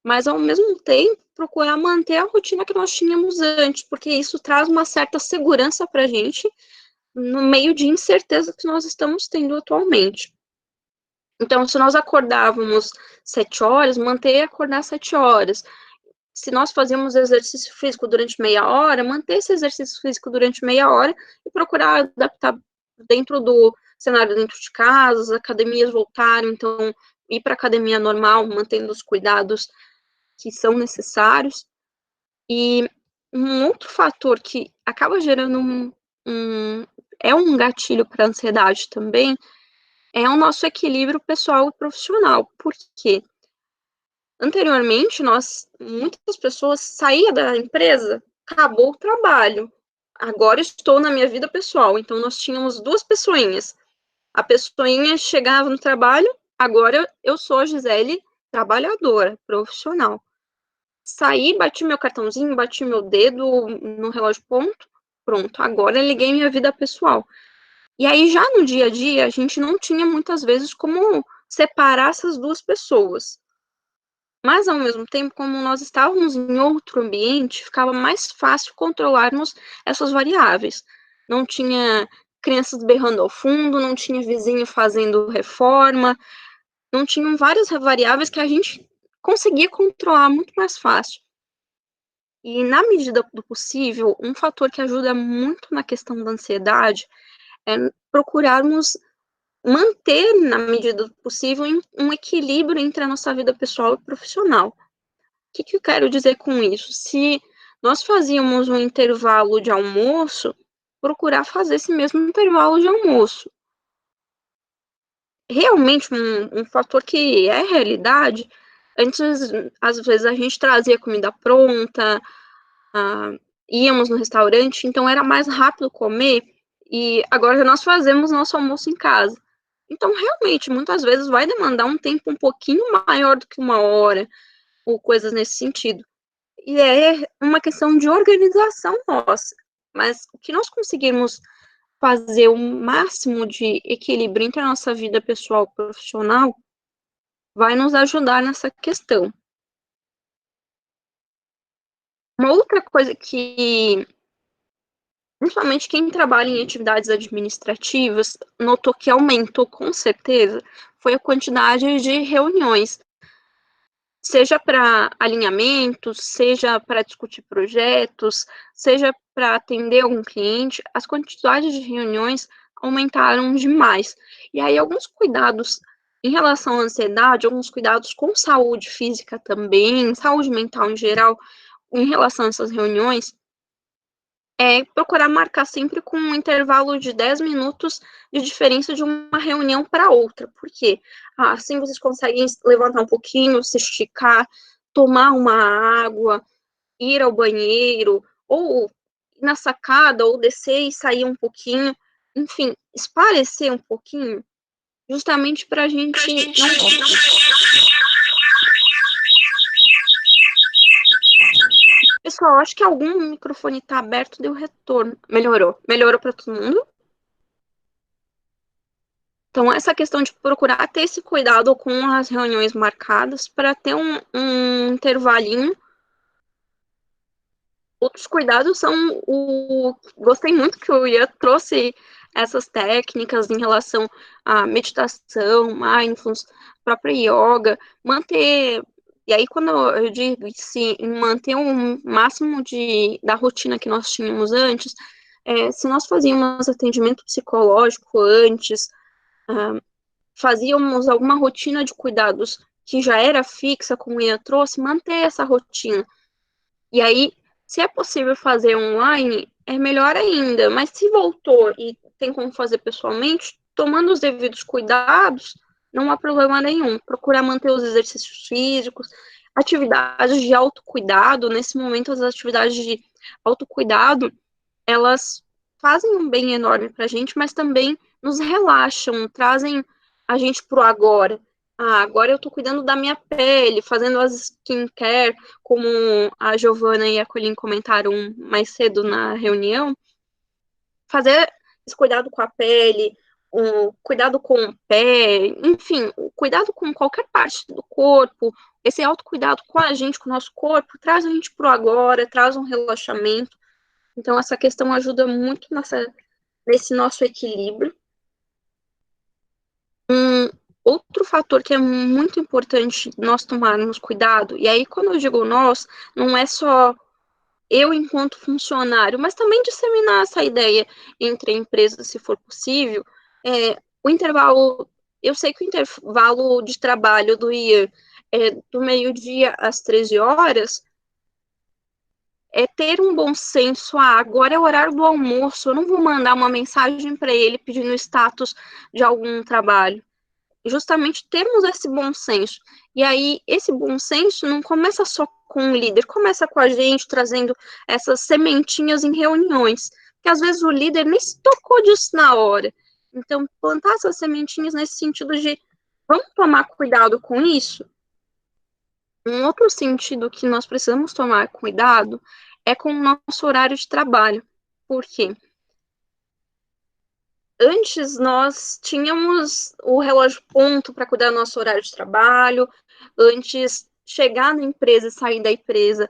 mas ao mesmo tempo procurar manter a rotina que nós tínhamos antes, porque isso traz uma certa segurança para a gente no meio de incerteza que nós estamos tendo atualmente. Então, se nós acordávamos 7 horas, manter acordar 7 horas. Se nós fazíamos exercício físico durante meia hora, manter esse exercício físico durante meia hora e procurar adaptar dentro do cenário dentro de casa, as academias voltaram, então ir para a academia normal, mantendo os cuidados que são necessários. E um outro fator que acaba gerando um gatilho para a ansiedade também, é o nosso equilíbrio pessoal e profissional. Por quê? Anteriormente, muitas pessoas saíam da empresa, acabou o trabalho, agora estou na minha vida pessoal. Então, nós tínhamos 2 pessoinhas. A pessoinha chegava no trabalho, agora eu sou a Gisele, trabalhadora, profissional. Saí, bati meu cartãozinho, bati meu dedo no relógio ponto, pronto, agora liguei minha vida pessoal. E aí, já no dia a dia, a gente não tinha muitas vezes como separar essas 2 pessoas. Mas, ao mesmo tempo, como nós estávamos em outro ambiente, ficava mais fácil controlarmos essas variáveis. Não tinha crianças berrando ao fundo, não tinha vizinho fazendo reforma, não tinham várias variáveis que a gente conseguia controlar muito mais fácil. E, na medida do possível, um fator que ajuda muito na questão da ansiedade é procurarmos manter, na medida do possível, um equilíbrio entre a nossa vida pessoal e profissional. O que eu quero dizer com isso? Se nós fazíamos um intervalo de almoço, procurar fazer esse mesmo intervalo de almoço. Realmente, um fator que é realidade, antes, às vezes, a gente trazia comida pronta, íamos no restaurante, então era mais rápido comer, e agora nós fazemos nosso almoço em casa. Então, realmente, muitas vezes vai demandar um tempo um pouquinho maior do que 1 hora, ou coisas nesse sentido. E é uma questão de organização nossa. Mas o que nós conseguirmos fazer o máximo de equilíbrio entre a nossa vida pessoal e profissional vai nos ajudar nessa questão. Uma outra coisa que, principalmente quem trabalha em atividades administrativas, notou que aumentou com certeza, foi a quantidade de reuniões, seja para alinhamentos, seja para discutir projetos, seja para atender algum cliente, as quantidades de reuniões aumentaram demais. E aí alguns cuidados Em relação à ansiedade, alguns cuidados com saúde física também, saúde mental em geral, em relação a essas reuniões, é procurar marcar sempre com um intervalo de 10 minutos de diferença de uma reunião para outra. Por quê? Assim vocês conseguem levantar um pouquinho, se esticar, tomar uma água, ir ao banheiro, ou ir na sacada, ou descer e sair um pouquinho. Enfim, esparecer um pouquinho, justamente para a gente não. Pessoal, acho que algum microfone está aberto, deu retorno. Melhorou. Melhorou para todo mundo? Então, essa questão de procurar ter esse cuidado com as reuniões marcadas para ter um intervalinho. Outros cuidados são Gostei muito que o Ian trouxe essas técnicas em relação à meditação, mindfulness, própria yoga, manter. E aí, quando eu digo em manter o máximo da rotina que nós tínhamos antes, se nós fazíamos atendimento psicológico antes, fazíamos alguma rotina de cuidados que já era fixa, como o Ian trouxe, manter essa rotina. E aí, se é possível fazer online, é melhor ainda. Mas se voltou e tem como fazer pessoalmente, tomando os devidos cuidados, não há problema nenhum. Procurar manter os exercícios físicos, atividades de autocuidado. Nesse momento, as atividades de autocuidado, elas fazem um bem enorme para a gente, mas também nos relaxam, trazem a gente para o agora. Agora eu estou cuidando da minha pele, fazendo as skincare, como a Giovana e a Colin comentaram mais cedo na reunião. Fazer esse cuidado com a pele, o cuidado com o pé, enfim, o cuidado com qualquer parte do corpo, esse autocuidado com a gente, com o nosso corpo, traz a gente para o agora, traz um relaxamento. Então, essa questão ajuda muito nesse nosso equilíbrio. Outro fator que é muito importante nós tomarmos cuidado, e aí quando eu digo nós, não é só eu enquanto funcionário, mas também disseminar essa ideia entre empresas, se for possível, o intervalo, eu sei que o intervalo de trabalho do Ian é do meio-dia às 13 horas, é ter um bom senso. Agora é o horário do almoço, eu não vou mandar uma mensagem para ele pedindo status de algum trabalho. Justamente termos esse bom senso. E aí, esse bom senso não começa só com o líder, começa com a gente trazendo essas sementinhas em reuniões, que às vezes o líder nem se tocou disso na hora. Então, plantar essas sementinhas nesse sentido de vamos tomar cuidado com isso. Um outro sentido que nós precisamos tomar cuidado é com o nosso horário de trabalho. Por quê? Antes nós tínhamos o relógio ponto para cuidar do nosso horário de trabalho, antes chegar na empresa e sair da empresa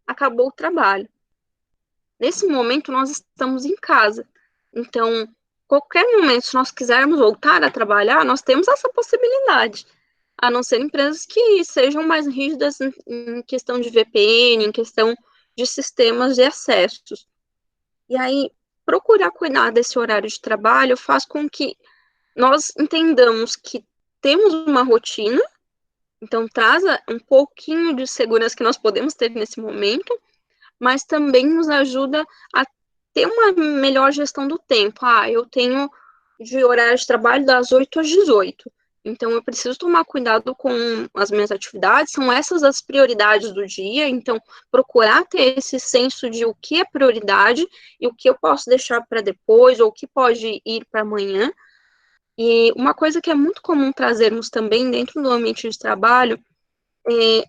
acabou o trabalho. Nesse momento nós estamos em casa, então qualquer momento se nós quisermos voltar a trabalhar, nós temos essa possibilidade, a não ser empresas que sejam mais rígidas em questão de VPN, em questão de sistemas de acessos. E aí, procurar cuidar desse horário de trabalho faz com que nós entendamos que temos uma rotina, então traz um pouquinho de segurança que nós podemos ter nesse momento, mas também nos ajuda a ter uma melhor gestão do tempo. Eu tenho de horário de trabalho das 8 às 18. Então, eu preciso tomar cuidado com as minhas atividades, são essas as prioridades do dia, então, procurar ter esse senso de o que é prioridade e o que eu posso deixar para depois, ou o que pode ir para amanhã. E uma coisa que é muito comum trazermos também dentro do ambiente de trabalho,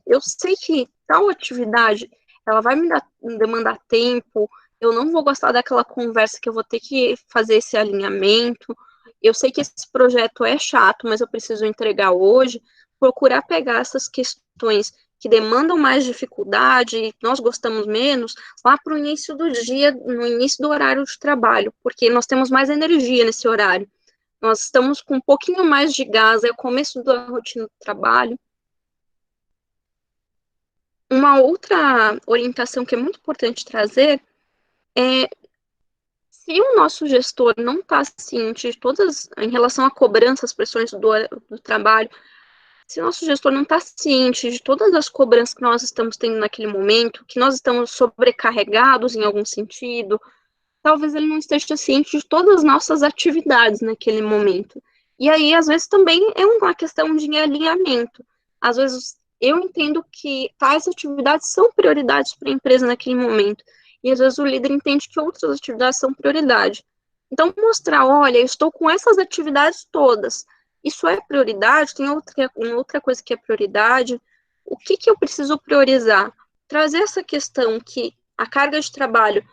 eu sei que tal atividade, ela vai me demandar tempo, eu não vou gostar daquela conversa que eu vou ter que fazer esse alinhamento, eu sei que esse projeto é chato, mas eu preciso entregar hoje, procurar pegar essas questões que demandam mais dificuldade, nós gostamos menos, lá para o início do dia, no início do horário de trabalho, porque nós temos mais energia nesse horário. Nós estamos com um pouquinho mais de gás, é o começo da rotina do trabalho. Uma outra orientação que é muito importante trazer é se o nosso gestor não está ciente de todas, em relação à cobrança, às pressões do trabalho, se o nosso gestor não está ciente de todas as cobranças que nós estamos tendo naquele momento, que nós estamos sobrecarregados em algum sentido, talvez ele não esteja ciente de todas as nossas atividades naquele momento. E aí, às vezes, também é uma questão de alinhamento. Às vezes, eu entendo que tais atividades são prioridades para a empresa naquele momento. E às vezes o líder entende que outras atividades são prioridade. Então, mostrar, olha, eu estou com essas atividades todas. Isso é prioridade? Tem outra coisa que é prioridade? O que eu preciso priorizar? Trazer essa questão que a carga de trabalho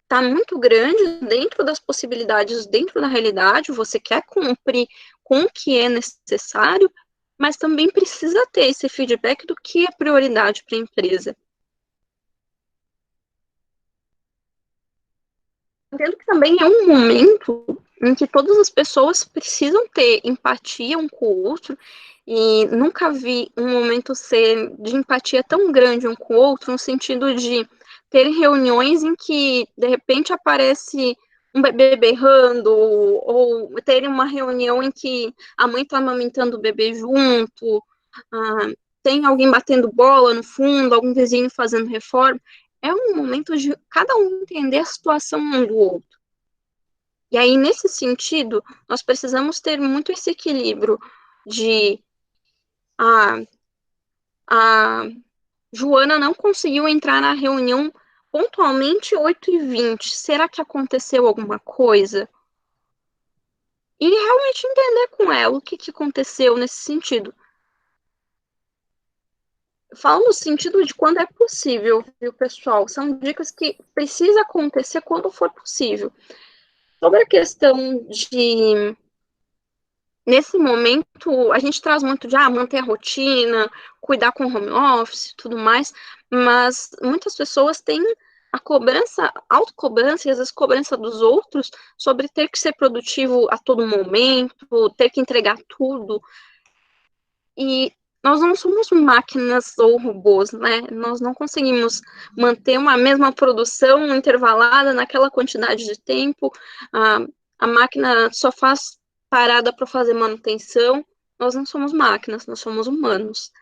está muito grande dentro das possibilidades, dentro da realidade, você quer cumprir com o que é necessário, mas também precisa ter esse feedback do que é prioridade para a empresa. Entendo que também é um momento em que todas as pessoas precisam ter empatia um com o outro, e nunca vi um momento ser de empatia tão grande um com o outro, no sentido de ter reuniões em que, de repente, aparece um bebê berrando, ou ter uma reunião em que a mãe está amamentando o bebê junto, tem alguém batendo bola no fundo, algum vizinho fazendo reforma. É um momento de cada um entender a situação um do outro. E aí, nesse sentido, nós precisamos ter muito esse equilíbrio de a Joana não conseguiu entrar na reunião pontualmente 8h20. Será que aconteceu alguma coisa? E realmente entender com ela o que aconteceu nesse sentido. Falo no sentido de quando é possível, viu, pessoal? São dicas que precisa acontecer quando for possível. Sobre a questão de, nesse momento, a gente traz muito de manter a rotina, cuidar com home office e tudo mais, mas muitas pessoas têm a cobrança, autocobrança e às vezes cobrança dos outros sobre ter que ser produtivo a todo momento, ter que entregar tudo. E nós não somos máquinas ou robôs, né? Nós não conseguimos manter uma mesma produção intervalada naquela quantidade de tempo. A máquina só faz parada para fazer manutenção. Nós não somos máquinas, nós somos humanos.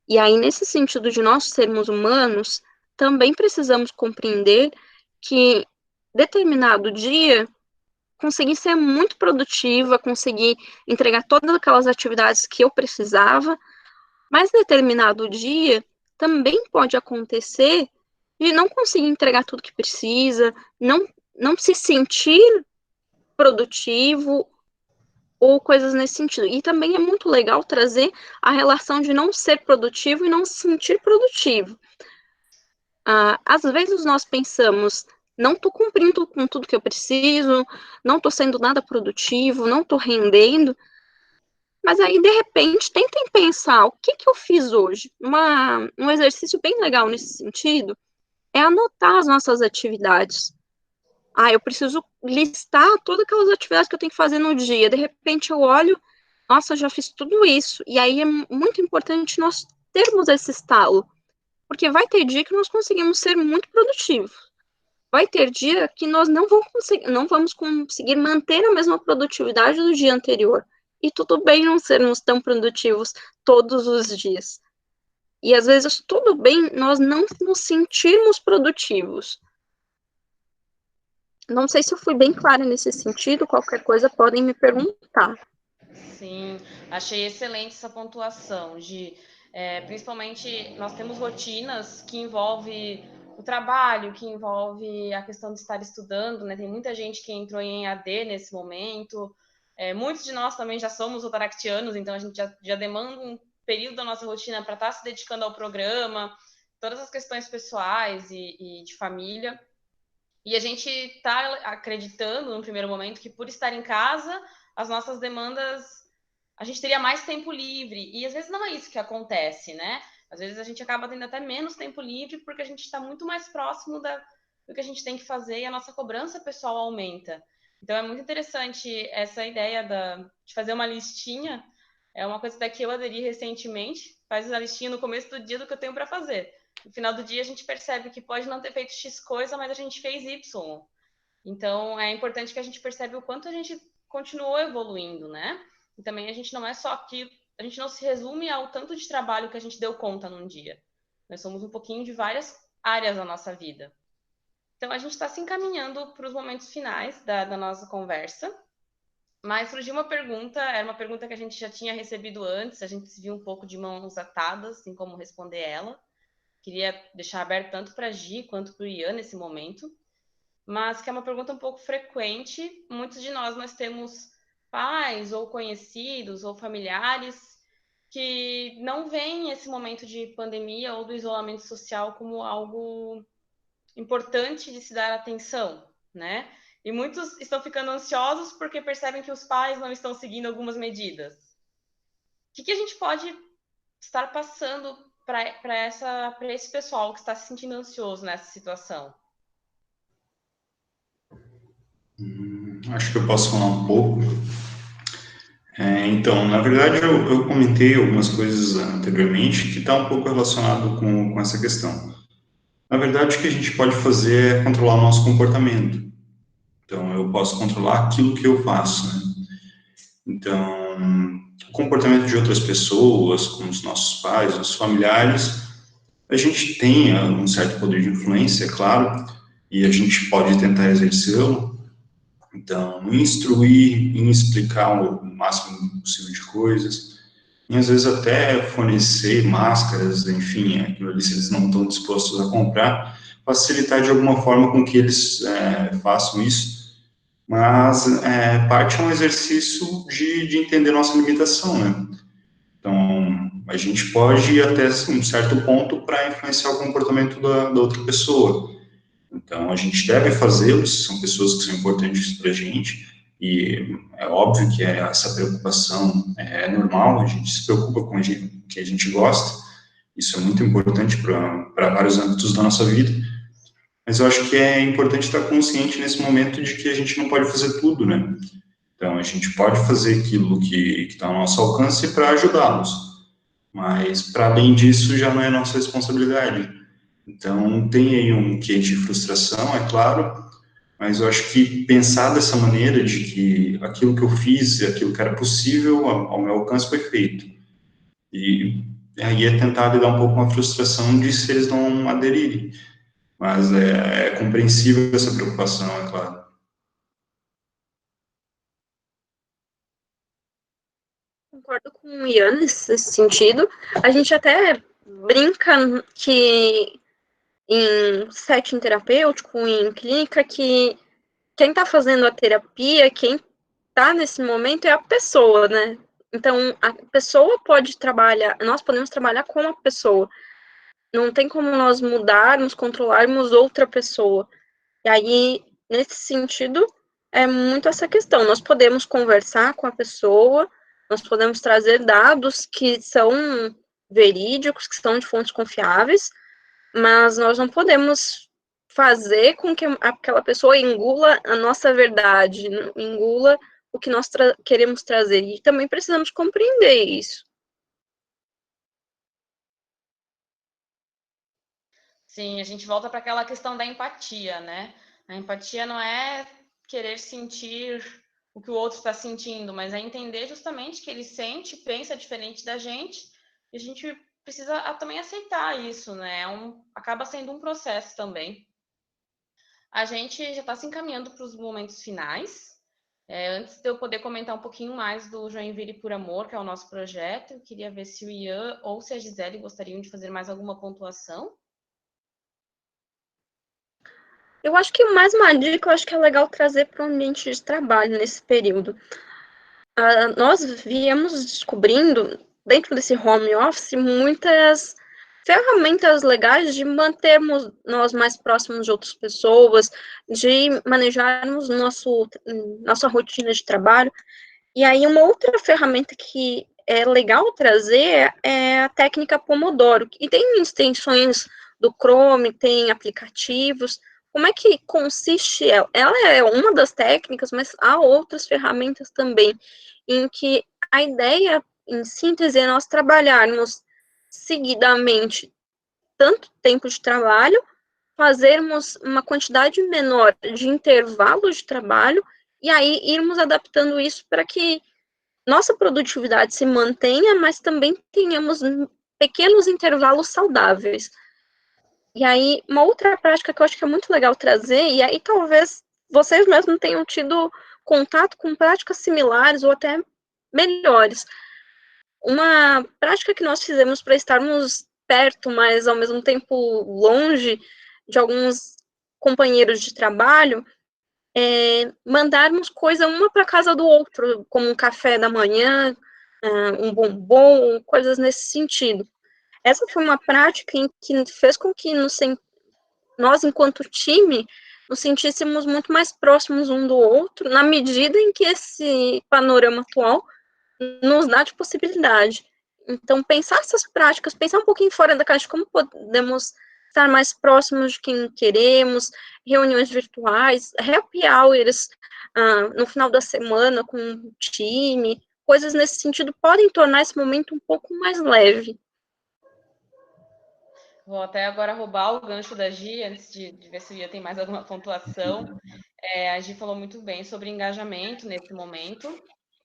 E aí, nesse sentido de nós sermos humanos, também precisamos compreender que determinado dia consegui ser muito produtiva, consegui entregar todas aquelas atividades que eu precisava, mas determinado dia também pode acontecer de não conseguir entregar tudo que precisa, não se sentir produtivo ou coisas nesse sentido. E também é muito legal trazer a relação de não ser produtivo e não se sentir produtivo. Às vezes nós pensamos, não estou cumprindo com tudo que eu preciso, não estou sendo nada produtivo, não estou rendendo, mas aí, de repente, tentem pensar o que eu fiz hoje. Um exercício bem legal nesse sentido é anotar as nossas atividades. Eu preciso listar todas aquelas atividades que eu tenho que fazer no dia. De repente, eu olho, nossa, eu já fiz tudo isso. E aí é muito importante nós termos esse estalo, porque vai ter dia que nós conseguimos ser muito produtivos. Vai ter dia que nós não vamos conseguir manter a mesma produtividade do dia anterior. E tudo bem não sermos tão produtivos todos os dias. E às vezes tudo bem nós não nos sentirmos produtivos. Não sei se eu fui bem clara nesse sentido, qualquer coisa podem me perguntar. Sim, achei excelente essa pontuação principalmente nós temos rotinas que envolvem o trabalho, que envolve a questão de estar estudando, né? Tem muita gente que entrou em EAD nesse momento. Muitos de nós também já somos otaractianos, então a gente já demanda um período da nossa rotina para estar se dedicando ao programa, todas as questões pessoais e de família. E a gente está acreditando, no primeiro momento, que por estar em casa, as nossas demandas, a gente teria mais tempo livre. E às vezes não é isso que acontece, né? Às vezes a gente acaba tendo até menos tempo livre porque a gente está muito mais próximo do que a gente tem que fazer e a nossa cobrança pessoal aumenta. Então é muito interessante essa ideia de fazer uma listinha. É uma coisa da que eu aderi recentemente. Faz uma listinha no começo do dia do que eu tenho para fazer. No final do dia, a gente percebe que pode não ter feito X coisa, mas a gente fez Y. Então, é importante que a gente perceba o quanto a gente continuou evoluindo, né? E também a gente não é só aquilo, a gente não se resume ao tanto de trabalho que a gente deu conta num dia. Nós somos um pouquinho de várias áreas da nossa vida. Então, a gente está se encaminhando para os momentos finais da nossa conversa. Mas surgiu uma pergunta, era uma pergunta que a gente já tinha recebido antes, a gente se viu um pouco de mãos atadas em como responder ela. Queria deixar aberto tanto para a Gi quanto para o Ian nesse momento, mas que é uma pergunta um pouco frequente. Muitos de nós temos pais ou conhecidos ou familiares que não veem esse momento de pandemia ou do isolamento social como algo importante de se dar atenção, né? E muitos estão ficando ansiosos porque percebem que os pais não estão seguindo algumas medidas. O que a gente pode estar passando para esse pessoal que está se sentindo ansioso nessa situação? Acho que eu posso falar um pouco. Então, na verdade, eu comentei algumas coisas anteriormente que está um pouco relacionado com essa questão. Na verdade, o que a gente pode fazer é controlar o nosso comportamento. Então, eu posso controlar aquilo que eu faço, né? Então, o comportamento de outras pessoas, como os nossos pais, os familiares, a gente tem um certo poder de influência, é claro, e a gente pode tentar exercê-lo. Então, instruir, em explicar o máximo possível de coisas, e às vezes até fornecer máscaras, enfim, aquilo ali, se eles não estão dispostos a comprar, facilitar de alguma forma com que eles façam isso. Mas parte é um exercício de entender nossa limitação, né? Então, a gente pode ir até um certo ponto para influenciar o comportamento da outra pessoa. Então, a gente deve fazê-los, são pessoas que são importantes para a gente, e é óbvio que essa preocupação é normal, a gente se preocupa com o que a gente gosta, isso é muito importante para vários âmbitos da nossa vida, mas eu acho que é importante estar consciente nesse momento de que a gente não pode fazer tudo, né? Então, a gente pode fazer aquilo que está ao nosso alcance para ajudá-los, mas, para além disso, já não é nossa responsabilidade. Então, tem aí um quê de frustração, é claro, mas eu acho que pensar dessa maneira de que aquilo que eu fiz, aquilo que era possível ao meu alcance foi feito. E aí é tentar lidar um pouco com a frustração de se eles não aderirem. Mas é compreensível essa preocupação, é claro. Concordo com o Ian nesse sentido. A gente até brinca que em setting terapêutico, em clínica, que quem está fazendo a terapia, quem está nesse momento é a pessoa, né? Então, a pessoa pode trabalhar, nós podemos trabalhar com a pessoa. Não tem como nós mudarmos, controlarmos outra pessoa. E aí, nesse sentido, é muito essa questão. Nós podemos conversar com a pessoa, nós podemos trazer dados que são verídicos, que são de fontes confiáveis, mas nós não podemos fazer com que aquela pessoa engula a nossa verdade, engula o que nós queremos trazer. E também precisamos compreender isso. Sim, a gente volta para aquela questão da empatia, né? A empatia não é querer sentir o que o outro está sentindo, mas é entender justamente que ele sente, pensa diferente da gente, e a gente precisa também aceitar isso, né? Acaba sendo um processo também. A gente já está se encaminhando para os momentos finais. Antes de eu poder comentar um pouquinho mais do Joinville por Amor, que é o nosso projeto, eu queria ver se o Ian ou se a Gisele gostariam de fazer mais alguma pontuação. Eu acho que mais uma dica, eu acho que é legal trazer para o ambiente de trabalho nesse período. Nós viemos descobrindo, dentro desse home office, muitas ferramentas legais de mantermos nós mais próximos de outras pessoas, de manejarmos nossa rotina de trabalho. E aí, uma outra ferramenta que é legal trazer é a técnica Pomodoro, e tem extensões do Chrome, tem aplicativos. Como é que consiste ela? Ela é uma das técnicas, mas há outras ferramentas também, em que a ideia, em síntese, é nós trabalharmos seguidamente tanto tempo de trabalho, fazermos uma quantidade menor de intervalos de trabalho e aí irmos adaptando isso para que nossa produtividade se mantenha, mas também tenhamos pequenos intervalos saudáveis. E aí, uma outra prática que eu acho que é muito legal trazer, e aí talvez vocês mesmos tenham tido contato com práticas similares ou até melhores. Uma prática que nós fizemos para estarmos perto, mas ao mesmo tempo longe de alguns companheiros de trabalho, é mandarmos coisa uma para casa do outro, como um café da manhã, um bombom, coisas nesse sentido. Essa foi uma prática em que fez com que nós, enquanto time, nos sentíssemos muito mais próximos um do outro, na medida em que esse panorama atual nos dá de possibilidade. Então, pensar essas práticas, pensar um pouquinho fora da caixa, como podemos estar mais próximos de quem queremos, reuniões virtuais, happy hours no final da semana com o time, coisas nesse sentido podem tornar esse momento um pouco mais leve. Vou até agora roubar o gancho da Gi, antes de ver se o Ia tem mais alguma pontuação. A Gi falou muito bem sobre engajamento nesse momento.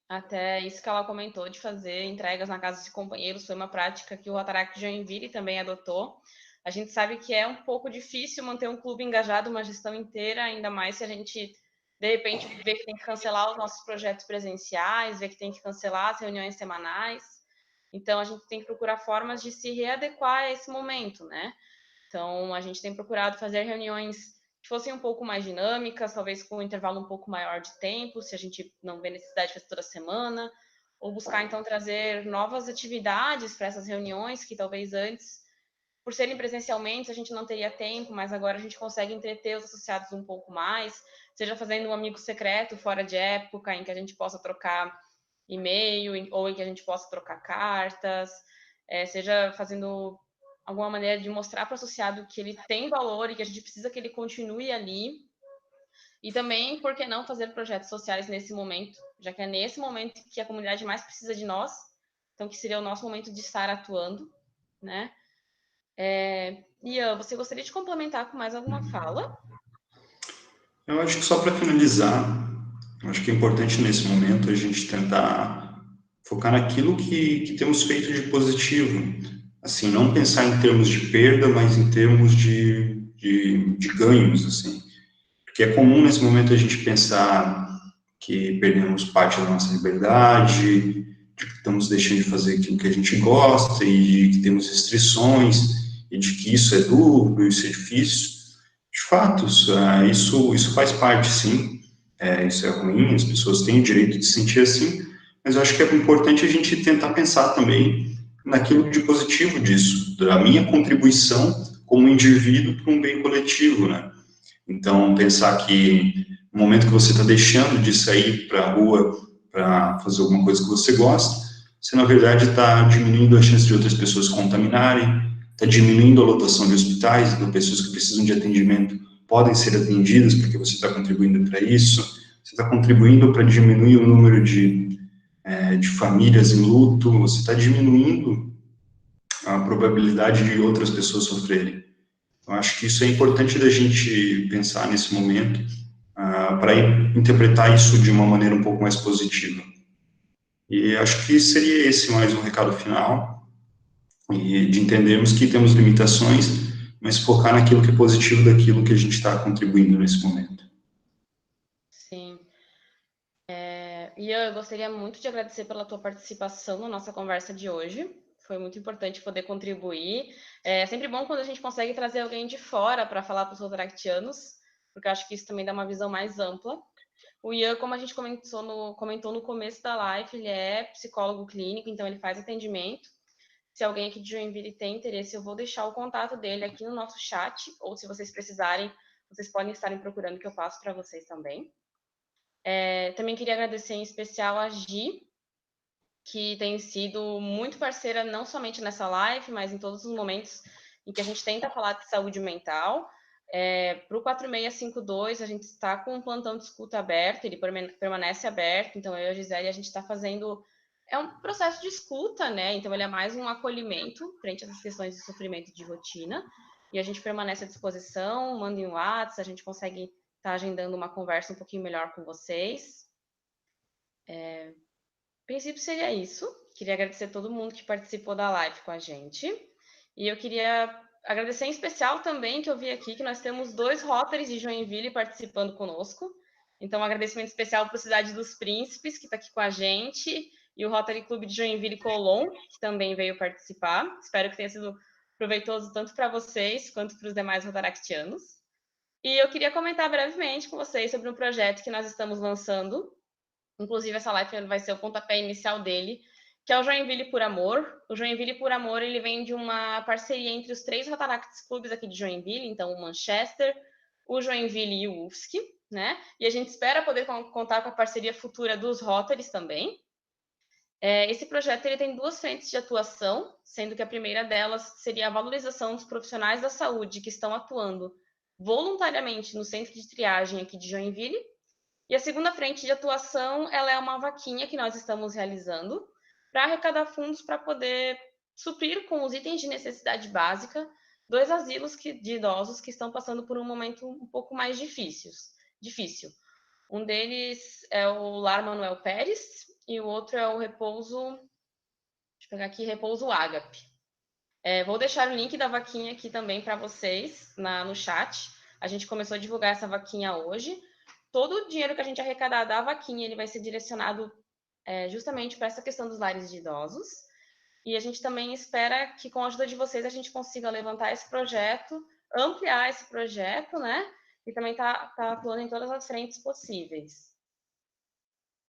Até isso que ela comentou de fazer entregas na casa de companheiros foi uma prática que o Rotaract Joinville também adotou. A gente sabe que é um pouco difícil manter um clube engajado uma gestão inteira, ainda mais se a gente, de repente, vê que tem que cancelar os nossos projetos presenciais, vê que tem que cancelar as reuniões semanais. Então, a gente tem que procurar formas de se readequar a esse momento, né? Então, a gente tem procurado fazer reuniões que fossem um pouco mais dinâmicas, talvez com um intervalo um pouco maior de tempo, se a gente não vê necessidade de fazer toda semana, ou buscar, então, trazer novas atividades para essas reuniões, que talvez antes, por serem presencialmente, a gente não teria tempo, mas agora a gente consegue entreter os associados um pouco mais, seja fazendo um amigo secreto fora de época, em que a gente possa trocar e-mail, ou em que a gente possa trocar cartas, seja fazendo alguma maneira de mostrar para o associado que ele tem valor e que a gente precisa que ele continue ali. E também, por que não fazer projetos sociais nesse momento, já que é nesse momento que a comunidade mais precisa de nós, então que seria o nosso momento de estar atuando, né? Ian, você gostaria de complementar com mais alguma fala? Eu acho que só para finalizar, acho que é importante nesse momento a gente tentar focar naquilo que temos feito de positivo. Assim, não pensar em termos de perda, mas em termos de ganhos, assim. Porque é comum nesse momento a gente pensar que perdemos parte da nossa liberdade, de que estamos deixando de fazer aquilo que a gente gosta e de que temos restrições e de que isso é duro, isso é difícil. De fato, isso faz parte, sim. Isso é ruim, as pessoas têm o direito de se sentir assim, mas eu acho que é importante a gente tentar pensar também naquilo de positivo disso, da minha contribuição como indivíduo para um bem coletivo, né? Então, pensar que no momento que você está deixando de sair para a rua para fazer alguma coisa que você gosta, você, na verdade, está diminuindo a chance de outras pessoas contaminarem, está diminuindo a lotação de hospitais, então pessoas que precisam de atendimento podem ser atendidas porque você está contribuindo para isso, você está contribuindo para diminuir o número de famílias em luto, você está diminuindo a probabilidade de outras pessoas sofrerem. Eu acho que isso é importante da gente pensar nesse momento para interpretar isso de uma maneira um pouco mais positiva. E acho que seria esse mais um recado final, e de entendermos que temos limitações, mas focar naquilo que é positivo daquilo que a gente está contribuindo nesse momento. Sim. Ian, eu gostaria muito de agradecer pela tua participação na nossa conversa de hoje. Foi muito importante poder contribuir. É sempre bom quando a gente consegue trazer alguém de fora para falar para os rotaractianos, porque eu acho que isso também dá uma visão mais ampla. O Ian, como a gente comentou no começo da live, ele é psicólogo clínico, então ele faz atendimento. Se alguém aqui de Joinville tem interesse, eu vou deixar o contato dele aqui no nosso chat, ou se vocês precisarem, vocês podem estarem procurando que eu passo para vocês também. Também queria agradecer em especial a Gi, que tem sido muito parceira, não somente nessa live, mas em todos os momentos em que a gente tenta falar de saúde mental. Para o 4652, a gente está com um plantão de escuta aberto, ele permanece aberto, então eu e a Gisele, a gente está fazendo... É um processo de escuta, né? Então ele é mais um acolhimento frente a essas questões de sofrimento de rotina. e a gente permanece à disposição, mandem um WhatsApp, a gente consegue estar agendando uma conversa um pouquinho melhor com vocês. A princípio seria isso. Queria agradecer a todo mundo que participou da live com a gente. E eu queria agradecer em especial também que eu vi aqui que nós temos 2 Rotaries de Joinville participando conosco. Então, um agradecimento especial para a Cidade dos Príncipes, que está aqui com a gente, e o Rotary Clube de Joinville Colón, que também veio participar. Espero que tenha sido proveitoso tanto para vocês quanto para os demais rotaractianos. E eu queria comentar brevemente com vocês sobre um projeto que nós estamos lançando. Inclusive, essa live vai ser o pontapé inicial dele, que é o Joinville por Amor. O Joinville por Amor, ele vem de uma parceria entre os 3 Rotaracts Clubes aqui de Joinville, então o Manchester, o Joinville e o UFSC, né? E a gente espera poder contar com a parceria futura dos Rotaries também. Esse projeto ele tem 2 frentes de atuação, sendo que a primeira delas seria a valorização dos profissionais da saúde que estão atuando voluntariamente no centro de triagem aqui de Joinville. E a segunda frente de atuação, ela é uma vaquinha que nós estamos realizando para arrecadar fundos para poder suprir com os itens de necessidade básica 2 asilos de idosos que estão passando por um momento um pouco mais difícil. Um deles é o Lar Manuel Pérez e o outro é o Repouso, deixa eu pegar aqui, Repouso Ágape. Vou deixar o link da vaquinha aqui também para vocês no chat. A gente começou a divulgar essa vaquinha hoje. Todo o dinheiro que a gente arrecadar da vaquinha, ele vai ser direcionado justamente para essa questão dos lares de idosos. E a gente também espera que, com a ajuda de vocês, a gente consiga levantar esse projeto, ampliar esse projeto, né? E também tá atuando em todas as frentes possíveis.